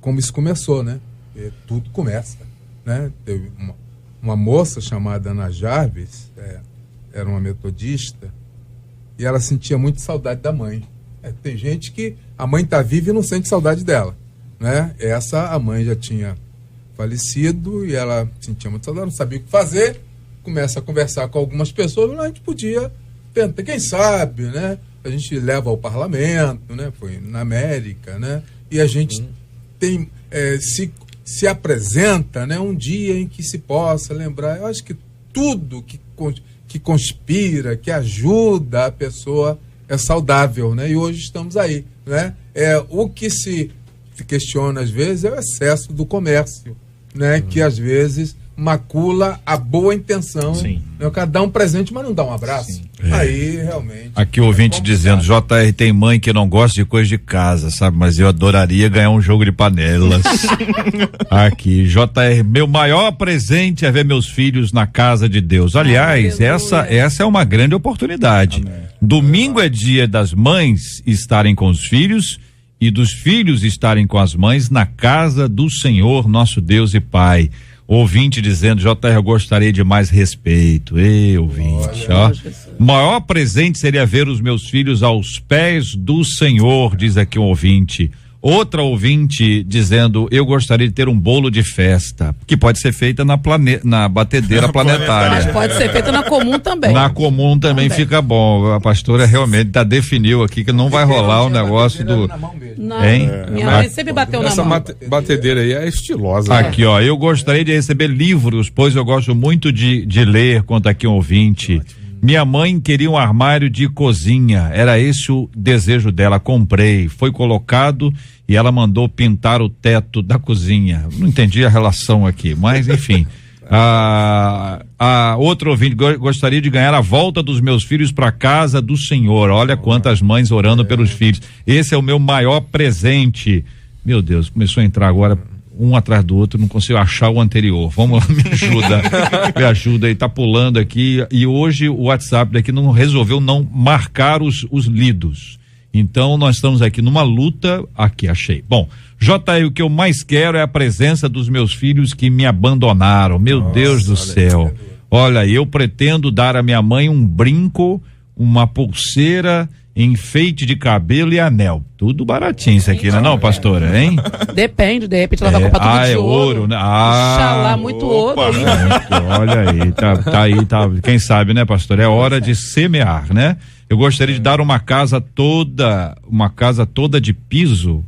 como isso começou, né? Tudo começa, né? Teve uma moça chamada Ana Jarvis, era uma metodista, e ela sentia muito saudade da mãe. Tem gente que a mãe tá viva e não sente saudade dela, né? A mãe já tinha falecido e ela sentia muito saudade, não sabia o que fazer, começa a conversar com algumas pessoas, a gente podia tentar, quem sabe, né? A gente leva ao parlamento, né? Foi na América, né? E a gente tem, se apresenta, né? Um dia em que se possa lembrar. Eu acho que tudo que conspira, que ajuda a pessoa é saudável, né? E hoje estamos aí, né? O que se questiona às vezes é o excesso do comércio, né? Que às vezes macula a boa intenção. Sim. Né? O cara dá um presente, mas não dá um abraço. Aí realmente. Aqui o ouvinte dizendo, JR tem mãe que não gosta de coisa de casa, sabe? Mas eu adoraria ganhar um jogo de panelas. Aqui, JR, meu maior presente é ver meus filhos na casa de Deus. Aliás, essa é uma grande oportunidade. Amém. Domingo é dia das mães estarem com os filhos e dos filhos estarem com as mães na casa do Senhor, nosso Deus e Pai. Ouvinte dizendo, JR, eu gostaria de mais respeito. Ei, ouvinte, ó. Maior presente seria ver os meus filhos aos pés do Senhor, diz aqui um ouvinte. Outra ouvinte dizendo, eu gostaria de ter um bolo de festa, que pode ser feita na batedeira planetária. Mas pode ser feita na comum também. Na comum também fica bom. A pastora realmente definiu aqui que não vai rolar o negócio do... Hein? Minha mãe sempre bateu na mão. Essa batedeira aí é estilosa. Aqui, né? Ó, eu gostaria de receber livros, pois eu gosto muito de ler, conta aqui um ouvinte. Minha mãe queria um armário de cozinha, era esse o desejo dela, comprei, foi colocado e ela mandou pintar o teto da cozinha. Não entendi a relação aqui, mas enfim. Outro ouvinte, gostaria de ganhar a volta dos meus filhos para casa do Senhor. Olha quantas mães orando pelos filhos. Esse é o meu maior presente. Meu Deus, começou a entrar agora um atrás do outro, não consigo achar o anterior. Vamos lá, me ajuda aí, tá pulando aqui. E hoje o WhatsApp daqui não resolveu não marcar os lidos. Então nós estamos aqui numa luta. Aqui, achei. Bom, JR, o que eu mais quero é a presença dos meus filhos que me abandonaram. Meu Deus do céu. Olha, eu pretendo dar à minha mãe um brinco, uma pulseira, enfeite de cabelo e anel. Tudo baratinho isso aqui, não, pastora, hein? Depende, de repente ela vai comprar tudo de ouro, né? Xalá, muito ouro. Olha aí, tá aí. Quem sabe, né, pastor? É hora de semear, né? Eu gostaria de dar uma casa toda de piso.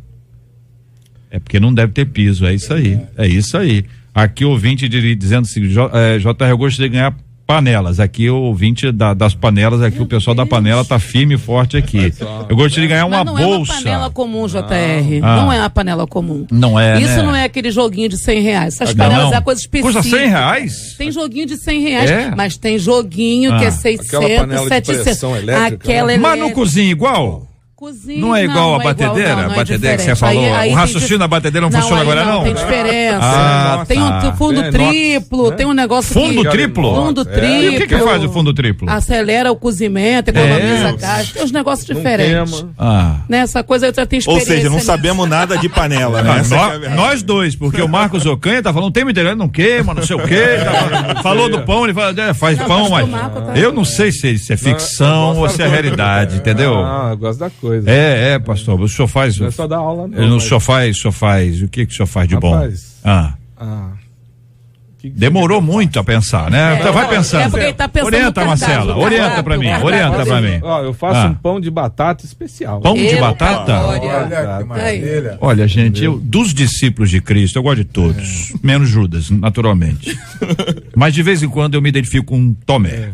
É porque não deve ter piso, é isso aí. Aqui o ouvinte dizendo assim, JR, eu gostaria de ganhar panelas. Aqui o ouvinte das panelas, aqui o pessoal da panela tá firme e forte aqui. Eu gostaria de ganhar uma bolsa. Não é uma panela comum, JR. Não é uma panela comum. Não é, isso, né? Não é aquele joguinho de R$100. Essas panelas é coisa específica. Custa R$100? Tem joguinho de R$100, mas tem joguinho que é 600, 700. Aquela mas não cozinha igual? Cozinha, não é igual a batedeira? A batedeira que você falou. Aí o raciocínio da batedeira não funciona agora, não? Tem diferença. Tem um fundo triplo, tem um negócio fundo triplo? Fundo triplo. E o que faz o fundo triplo? Acelera o cozimento, economiza gás. Tem uns negócios diferentes. Nessa coisa eu já tenho experiência. Ou seja, não sabemos nada de panela, né? Nós dois, porque o Marcos Ocanha tá falando, tem me interesse, não queima, não sei o quê. Falou do pão, ele faz pão, mas eu não sei se é ficção ou se é realidade, entendeu? Eu gosto da coisa. Pastor, o senhor faz. Não é só dar aula, não. O senhor faz. O que o senhor faz de bom? Demorou muito a pensar, né? Vai pensando. É porque ele tá pensando. Orienta, Marcela. Orienta pra mim. Eu faço um pão de batata especial. Pão de batata? Olha, que maravilha. Olha, gente, dos discípulos de Cristo, eu gosto de todos. Menos Judas, naturalmente. Mas de vez em quando eu me identifico com Tomé.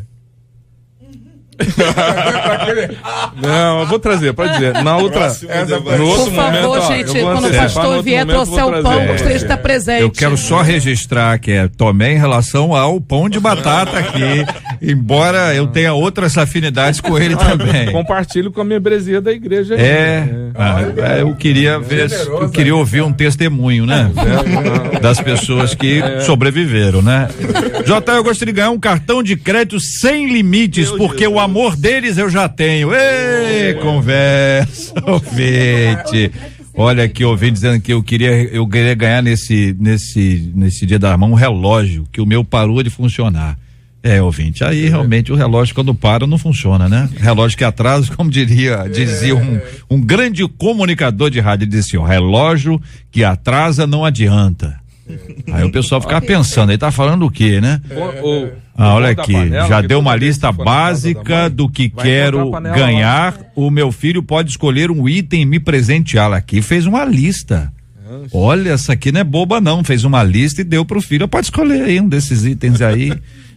Não, eu vou trazer, pode dizer. No outro por favor, momento, gente, quando o pastor vier trouxer o pão, gostaria de estar presente. Eu quero só registrar que é Tomé em relação ao pão de batata aqui. Embora eu tenha outras afinidades com ele também. Compartilho com a membresia da igreja. Eu queria eu queria ouvir um testemunho, né? Das pessoas que sobreviveram, né? Eu gostaria de ganhar um cartão de crédito sem limites, porque o amor deles eu já tenho. Ei, conversa, ouvinte. Olha aqui, ouvinte dizendo que eu queria ganhar nesse Dia da Mãe um relógio, que o meu parou de funcionar. Ouvinte, aí realmente o relógio quando para não funciona, né? Relógio que atrasa, como dizia um grande comunicador de rádio, ele disse, relógio que atrasa não adianta. Aí o pessoal ficava pensando, ele tá falando o quê, né? Olha aqui, já deu uma lista básica do que quero ganhar, o meu filho pode escolher um item e me presentear. Aqui fez uma lista. Olha, essa aqui não é boba não, fez uma lista e deu pro filho, pode escolher aí um desses itens aí.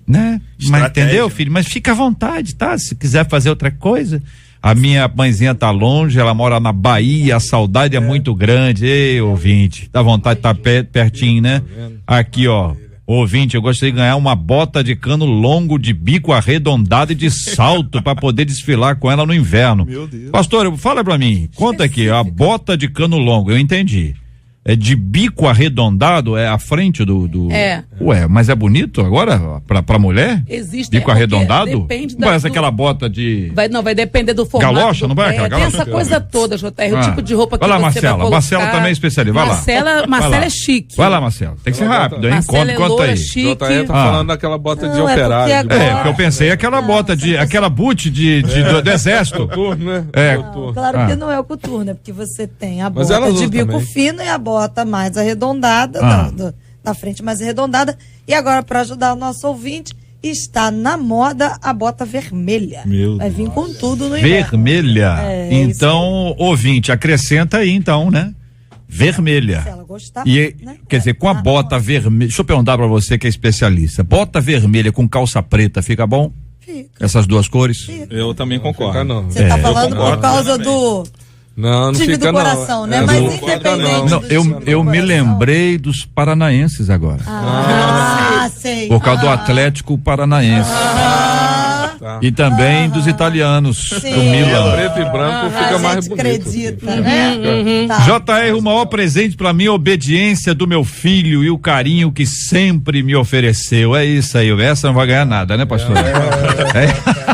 Né? Mas entendeu, filho? Mas fica à vontade, tá? Se quiser fazer outra coisa. A minha mãezinha tá longe, ela mora na Bahia, a saudade é muito grande. Ei, ouvinte, dá vontade de estar pertinho, né? Aqui, ó, ouvinte, eu gostaria de ganhar uma bota de cano longo, de bico arredondado e de salto para poder desfilar com ela no inverno. Meu Deus. Pastor, fala pra mim, conta aqui, a bota de cano longo, eu entendi. É de bico arredondado, é a frente do... Ué, mas é bonito agora pra mulher? Existe. Bico arredondado? Depende parece aquela bota de... Vai depender do formato. Galocha, não vai? Aquela tem essa coisa toda, JR, o tipo de roupa que vai lá, você Marcela. vai colocar. Marcela também é especialista, vai lá. Marcela é chique. Vai lá, Marcela. Tem que ser rápido, hein? Conta aí. Chique. JR tá falando daquela bota de operário. Porque eu pensei aquela bota aquela boot do exército. Coturno, né? Claro que não é o coturno, é porque você tem a bota de bico fino e a bota mais arredondada, da frente mais arredondada. E agora, para ajudar o nosso ouvinte, está na moda a bota vermelha. Vai vir com tudo no inverno. Vermelha. Então, ouvinte, acrescenta aí então, né? Vermelha. Se ela gostar, né? Quer dizer, com a bota vermelha. Deixa eu perguntar pra você que é especialista. Bota vermelha com calça preta, fica bom? Fica. Essas duas cores? Fica. Eu também concordo. Você tá falando por causa do... Não time do coração, né? Mas independente. Eu me lembrei dos paranaenses agora. Sei. Por causa do Atlético Paranaense. E também dos italianos, do Milan. Preto e branco fica mais bonito. Acredita, né? JR, o maior presente pra mim é a obediência do meu filho e o carinho que sempre me ofereceu. É isso aí, essa não vai ganhar nada, né, pastor?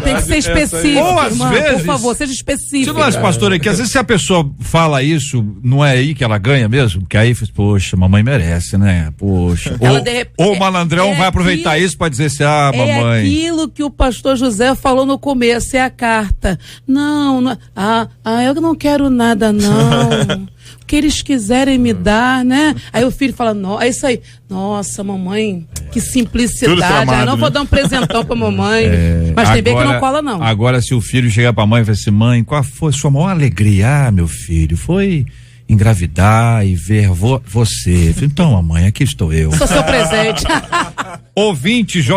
Tem que ser específico. Ou às vezes, por favor, seja específico. Você não acha, pastor, que às vezes se a pessoa fala isso, não é aí que ela ganha mesmo? Porque aí, poxa, mamãe merece, né? Poxa. Ou o malandrão vai aproveitar isso pra dizer assim, mamãe. É aquilo que o pastor José falou no começo, é a carta. Não, eu não quero nada, não. O que eles quiserem me dar, né? Aí o filho fala, é isso aí. Nossa, mamãe, que simplicidade. Tramado, não vou dar um presentão pra mamãe. Mas tem bem que não cola, não. Agora, se o filho chegar pra mãe e falar assim, mãe, qual foi sua maior alegria? Meu filho, foi engravidar e ver você. Então, mamãe, aqui estou eu. Sou seu presente. Ouvinte JR,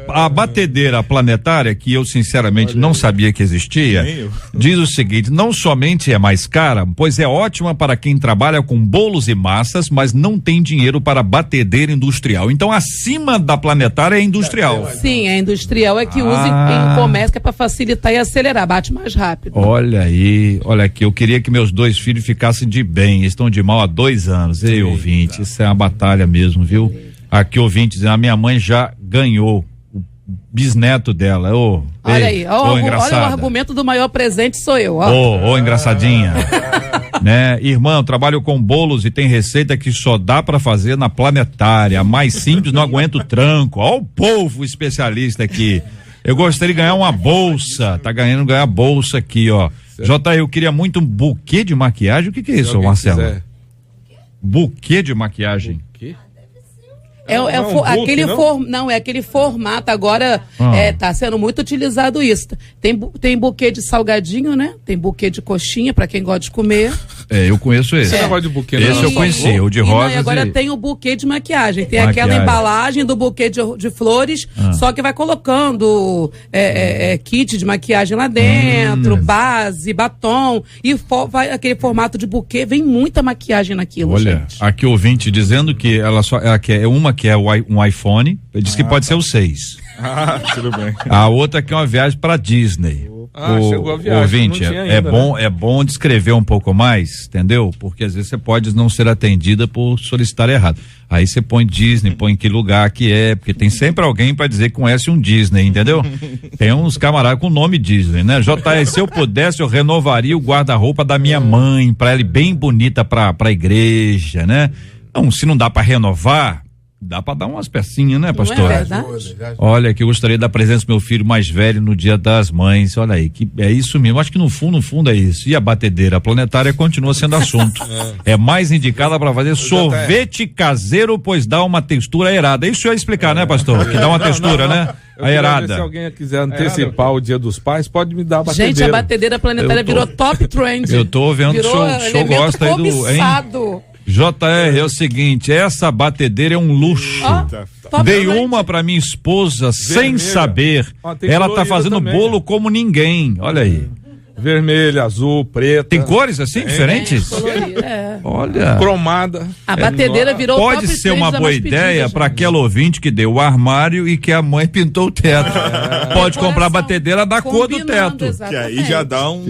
a batedeira planetária, que eu sinceramente não sabia que existia, diz o seguinte: não somente é mais cara, pois é ótima para quem trabalha com bolos e massas, mas não tem dinheiro para batedeira industrial. Então, acima da planetária é industrial. Sim, é industrial, é que usa em comércio, que é para facilitar e acelerar, bate mais rápido. Olha aí, olha aqui, eu queria que meus dois filhos ficassem de bem, estão de mal há 2 anos. Ei, ouvinte, isso é uma batalha mesmo, viu? Aqui, ouvinte, dizendo, a minha mãe já ganhou o bisneto dela. Olha aí, olha o argumento do maior presente sou eu. Engraçadinha. Né? Irmã, eu trabalho com bolos e tem receita que só dá pra fazer na planetária. A mais simples, não aguenta o tranco. Olha o povo especialista aqui. Eu gostaria de ganhar uma bolsa. Tá ganhar bolsa aqui, ó. JR, eu queria muito um buquê de maquiagem. O que é isso, Marcelo? Quiser. Buquê de maquiagem. É aquele formato agora, tá sendo muito utilizado isso. Tem buquê de salgadinho, né? Tem buquê de coxinha pra quem gosta de comer. Eu conheço esse. Você não gosta de buquê, esse eu conheci, o de rosa. E agora tem o buquê de maquiagem. Tem aquela embalagem do buquê de flores, só que vai colocando kit de maquiagem lá dentro, base, batom, e vai aquele formato de buquê, vem muita maquiagem naquilo. Olha, gente. Aqui ouvinte dizendo que ela quer uma que é um iPhone, diz que pode ser o 6. Tudo bem. A outra que é uma viagem para Disney. Chegou a viagem. Ouvinte, é bom descrever um pouco mais, entendeu? Porque às vezes você pode não ser atendida por solicitar errado. Aí você põe Disney, põe em que lugar que é, porque tem sempre alguém para dizer que conhece um Disney, entendeu? Tem uns camaradas com o nome Disney, né? JR, se eu pudesse, eu renovaria o guarda-roupa da minha mãe, para ela ir bem bonita pra igreja, né? Não, se não dá para renovar, dá para dar umas pecinhas, né, pastor? Não é verdade? Olha, que eu gostaria da presença do meu filho mais velho no Dia das Mães. Olha aí, que é isso mesmo. Acho que no fundo é isso. E a batedeira planetária continua sendo assunto. É mais indicada para fazer sorvete caseiro, pois dá uma textura aerada. Isso eu ia explicar, né, pastor? Que dá uma textura, né? Aerada. Se alguém quiser antecipar o Dia dos Pais, pode me dar a batedeira. Gente, a batedeira planetária virou top trend. Eu tô vendo que o senhor gosta aí do... Hein? JR, é o seguinte, essa batedeira é um luxo. Dei uma pra minha esposa sem saber. Ela tá fazendo bolo como ninguém. Olha aí. Vermelha, azul, preta. Tem cores assim, diferentes? Olha. Cromada. A batedeira virou Pode ser uma boa ideia para aquela ouvinte que deu o armário e que a mãe pintou o teto. Pode comprar a batedeira da cor do teto. Que aí já dá um...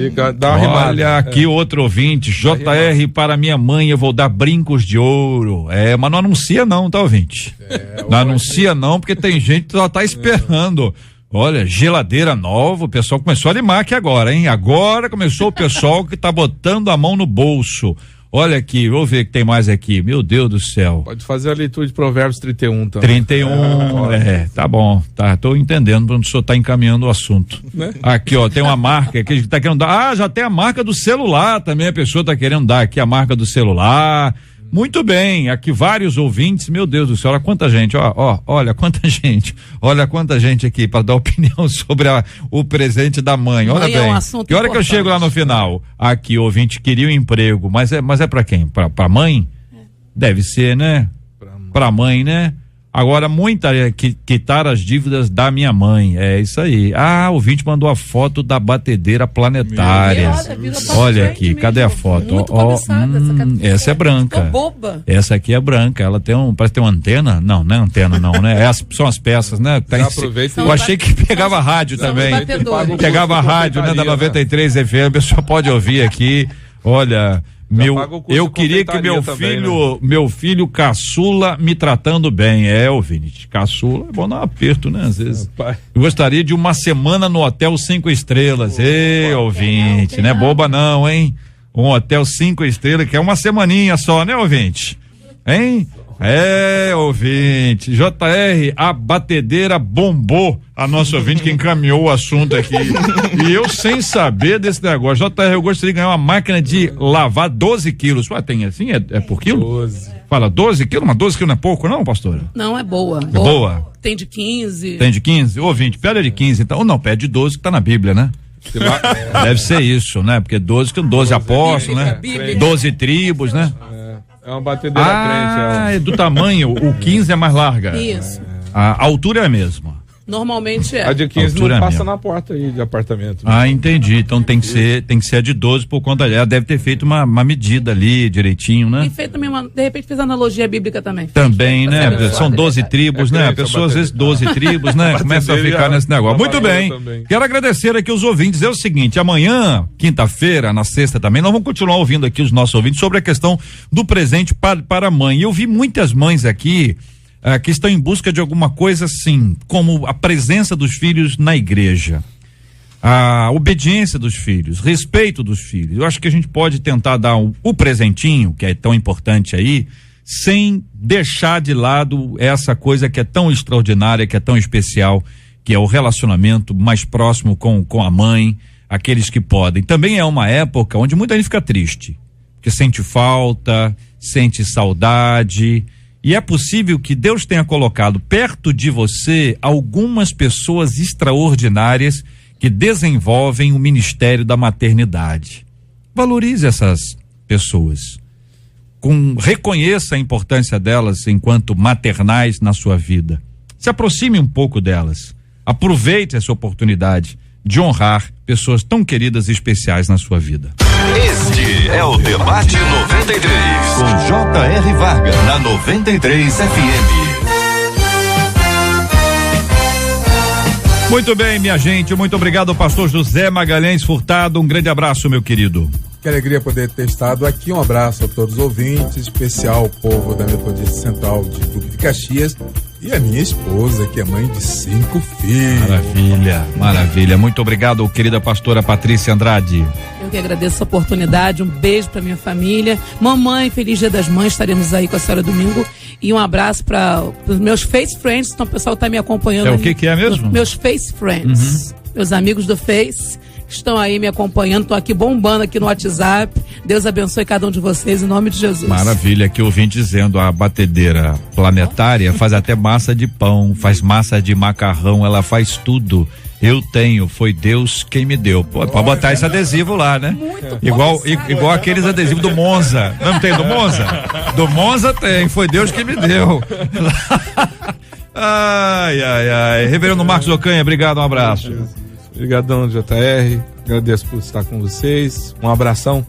Olha aqui outro ouvinte. JR, para minha mãe eu vou dar brincos de ouro. Mas não anuncia não, tá, ouvinte? Não anuncia não, porque tem gente que só tá esperando. Olha, geladeira nova, o pessoal começou a animar aqui agora, hein? Agora começou o pessoal que tá botando a mão no bolso. Olha aqui, vou ver o que tem mais aqui. Meu Deus do céu. Pode fazer a leitura de Provérbios 31 também. 31, tá bom. Tá, tô entendendo para onde o senhor tá encaminhando o assunto. Né? Aqui, ó, tem uma marca que a gente tá querendo dar. Já tem a marca do celular também, a pessoa tá querendo dar aqui a marca do celular. Muito bem, aqui vários ouvintes, meu Deus do céu, olha quanta gente, olha quanta gente aqui para dar opinião sobre o presente da mãe, olha bem. E olha que eu chego lá no final, aqui o ouvinte queria um emprego, mas é para quem? Para mãe? Deve ser, né? Para mãe, né? Agora, quitar as dívidas da minha mãe. É isso aí. O ouvinte mandou a foto da batedeira planetária. Olha aqui, cadê a foto? Essa é branca. Boba. Essa aqui é branca. Ela parece ter uma antena. Não é antena, não, né? São as peças, né? Eu achei que pegava rádio também. Pegava rádio, né? Da 93 FM. A pessoa pode ouvir aqui. Olha. Eu queria que meu filho caçula me tratando bem. Ouvinte, caçula é bom dar um aperto, né? Às vezes. Eu gostaria de uma semana no Hotel 5 Estrelas. Ouvinte, não é boba não, hein? Um Hotel 5 Estrelas, que é uma semaninha só, né, ouvinte? Hein? Ouvinte, JR, a batedeira bombou a nossa ouvinte que encaminhou o assunto aqui. E eu sem saber desse negócio. JR, eu gostaria de ganhar uma máquina de lavar 12 quilos. Tem assim? É por quilo? 12. Fala 12 quilos? Mas 12 quilos não é pouco, não, pastora? Não, é boa. É boa? Tem de 15. Tem de 15? Ouvinte, pede de 15, então. Ou não, pede de 12 que tá na Bíblia, né? Deve ser isso, né? Porque 12 apóstolos, né? 12 tribos, né? É uma batedeira crente. É do tamanho, o 15 é mais larga. Isso. A altura é a mesma. Normalmente é. A de 15 não passa na porta aí de apartamento. Né? Entendi. Então tem que ser a de 12 por conta dela. Deve ter feito uma medida ali direitinho, né? E feito também de repente fez analogia bíblica também. Também, né? São 12 tribos, né? A pessoa às vezes 12 tribos, né? Começa a ficar nesse negócio. Muito bem. Quero agradecer aqui os ouvintes. É o seguinte, amanhã, quinta-feira, na sexta também, nós vamos continuar ouvindo aqui os nossos ouvintes sobre a questão do presente para a mãe. Eu vi muitas mães aqui que estão em busca de alguma coisa assim, como a presença dos filhos na igreja, a obediência dos filhos, respeito dos filhos. Eu acho que a gente pode tentar dar o presentinho, que é tão importante aí, sem deixar de lado essa coisa que é tão extraordinária, que é tão especial, que é o relacionamento mais próximo com a mãe, aqueles que podem. Também é uma época onde muita gente fica triste, porque sente falta, sente saudade. E é possível que Deus tenha colocado perto de você algumas pessoas extraordinárias que desenvolvem o ministério da maternidade. Valorize essas pessoas. Reconheça a importância delas enquanto maternais na sua vida. Se aproxime um pouco delas. Aproveite essa oportunidade de honrar pessoas tão queridas e especiais na sua vida. Este é o Debate 93, com J.R. Vargas, na 93 FM. Muito bem, minha gente, muito obrigado, pastor José Magalhães Furtado, um grande abraço, meu querido. Que alegria poder ter estado aqui, um abraço a todos os ouvintes, especial ao povo da Metodista Central de Duque de Caxias e a minha esposa, que é mãe de 5 filhos. Maravilha, maravilha, muito obrigado, querida pastora Patrícia Andrade. Eu que agradeço a oportunidade, um beijo pra minha família, mamãe, feliz Dia das Mães, estaremos aí com a senhora domingo, e um abraço para os meus Face Friends, então o pessoal tá me acompanhando. O que é mesmo? Meus Face Friends, meus amigos do Face, estão aí me acompanhando, estão aqui bombando aqui no WhatsApp. Deus abençoe cada um de vocês em nome de Jesus. Maravilha, que eu vim dizendo, a batedeira planetária faz até massa de pão, faz massa de macarrão, ela faz tudo. Eu tenho, foi Deus quem me deu. Pode botar esse adesivo lá, né? Igual aqueles adesivos do Monza. Não tem do Monza? Do Monza tem, foi Deus quem me deu. Ai. Reverendo Marcos Ocanha, obrigado, um abraço. Obrigadão, JR. Agradeço por estar com vocês. Um abração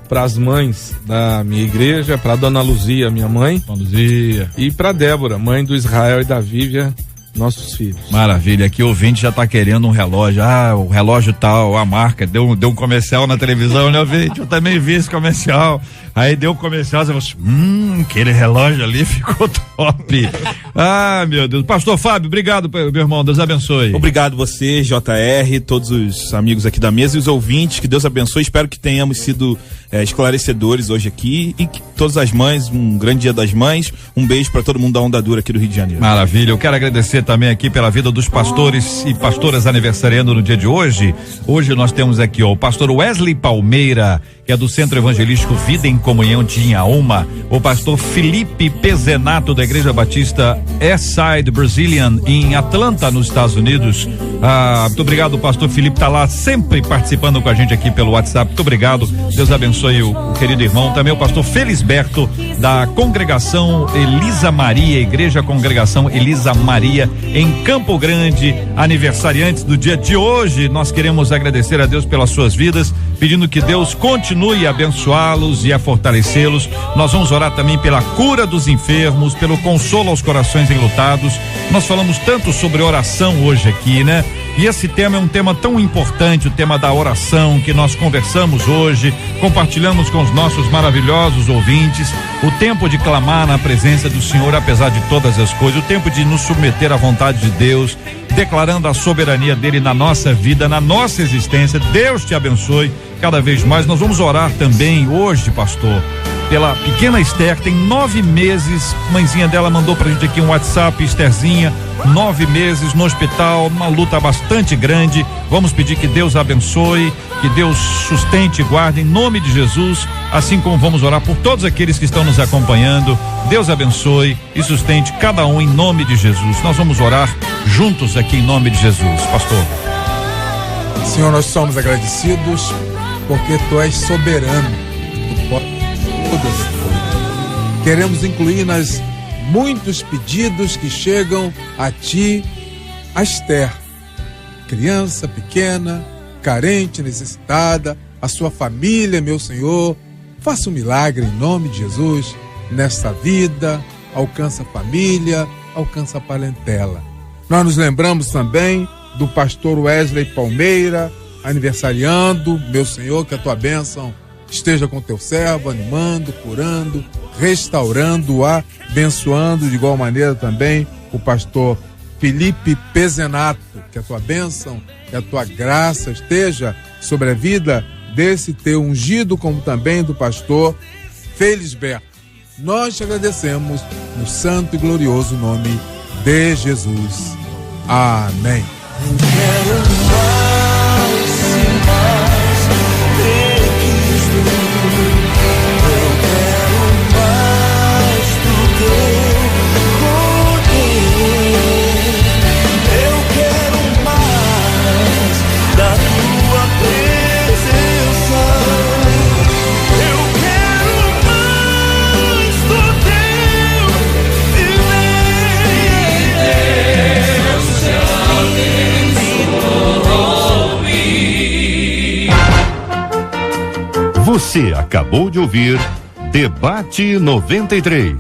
para as mães da minha igreja, para Dona Luzia, minha mãe. Dona Luzia. E para Débora, mãe do Israel e da Vívia, nossos filhos. Maravilha, aqui o ouvinte já tá querendo um relógio. O relógio tal, a marca, deu um comercial na televisão, né, ouvinte? Eu também vi esse comercial. Aí deu um comercial, você falou, aquele relógio ali ficou top. Meu Deus. Pastor Fábio, obrigado, meu irmão, Deus abençoe. Obrigado você, JR, todos os amigos aqui da mesa e os ouvintes, que Deus abençoe. Espero que tenhamos sido esclarecedores hoje aqui, e que todas as mães, um grande Dia das Mães, um beijo para todo mundo da Onda Dura aqui do Rio de Janeiro. Maravilha, eu quero agradecer também aqui pela vida dos pastores e pastoras aniversariando no dia de hoje. Hoje nós temos aqui o pastor Wesley Palmeira, que é do Centro Evangelístico Vida em Comunhão de Inhaúma, o pastor Felipe Pezenato, da Igreja Batista Eastside Brazilian, em Atlanta, nos Estados Unidos. Muito obrigado, o pastor Felipe tá lá sempre participando com a gente aqui pelo WhatsApp. Muito obrigado, Deus abençoe o querido irmão. Também o pastor Felisberto, da Congregação Elisa Maria, Igreja Congregação Elisa Maria, em Campo Grande, aniversariantes do dia de hoje. Nós queremos agradecer a Deus pelas suas vidas, pedindo que Deus continue a abençoá-los e a fortalecê-los. Nós vamos orar também pela cura dos enfermos, pelo consolo aos corações enlutados. Nós falamos tanto sobre oração hoje aqui, né? E esse tema é um tema tão importante, o tema da oração, que nós conversamos hoje, compartilhamos com os nossos maravilhosos ouvintes. O tempo de clamar na presença do Senhor, apesar de todas as coisas, o tempo de nos submeter à vontade de Deus, declarando a soberania dele na nossa vida, na nossa existência. Deus te abençoe cada vez mais. Nós vamos orar também hoje, pastor, pela pequena Esther, tem 9 meses, mãezinha dela mandou pra gente aqui um WhatsApp, Estherzinha, 9 meses no hospital, uma luta bastante grande. Vamos pedir que Deus abençoe, que Deus sustente e guarde em nome de Jesus, assim como vamos orar por todos aqueles que estão nos acompanhando. Deus abençoe e sustente cada um em nome de Jesus. Nós vamos orar juntos aqui em nome de Jesus, pastor. Senhor, nós somos agradecidos porque Tu és soberano, Tu podes todas as coisas. Queremos incluir nas muitos pedidos que chegam a Ti, a Esther, criança pequena, carente, necessitada, a sua família, meu Senhor. Faça um milagre em nome de Jesus nesta vida, alcança a família, alcança a parentela. Nós nos lembramos também do pastor Wesley Palmeira, aniversariando, meu Senhor, que a Tua bênção esteja com Teu servo, animando, curando, restaurando, abençoando. De igual maneira também o pastor Felipe Pezenato, que a Tua bênção, que a Tua graça esteja sobre a vida desse Teu ungido, como também do pastor Felisberto. Nós te agradecemos no santo e glorioso nome de Jesus. Amém. Você acabou de ouvir Debate 93.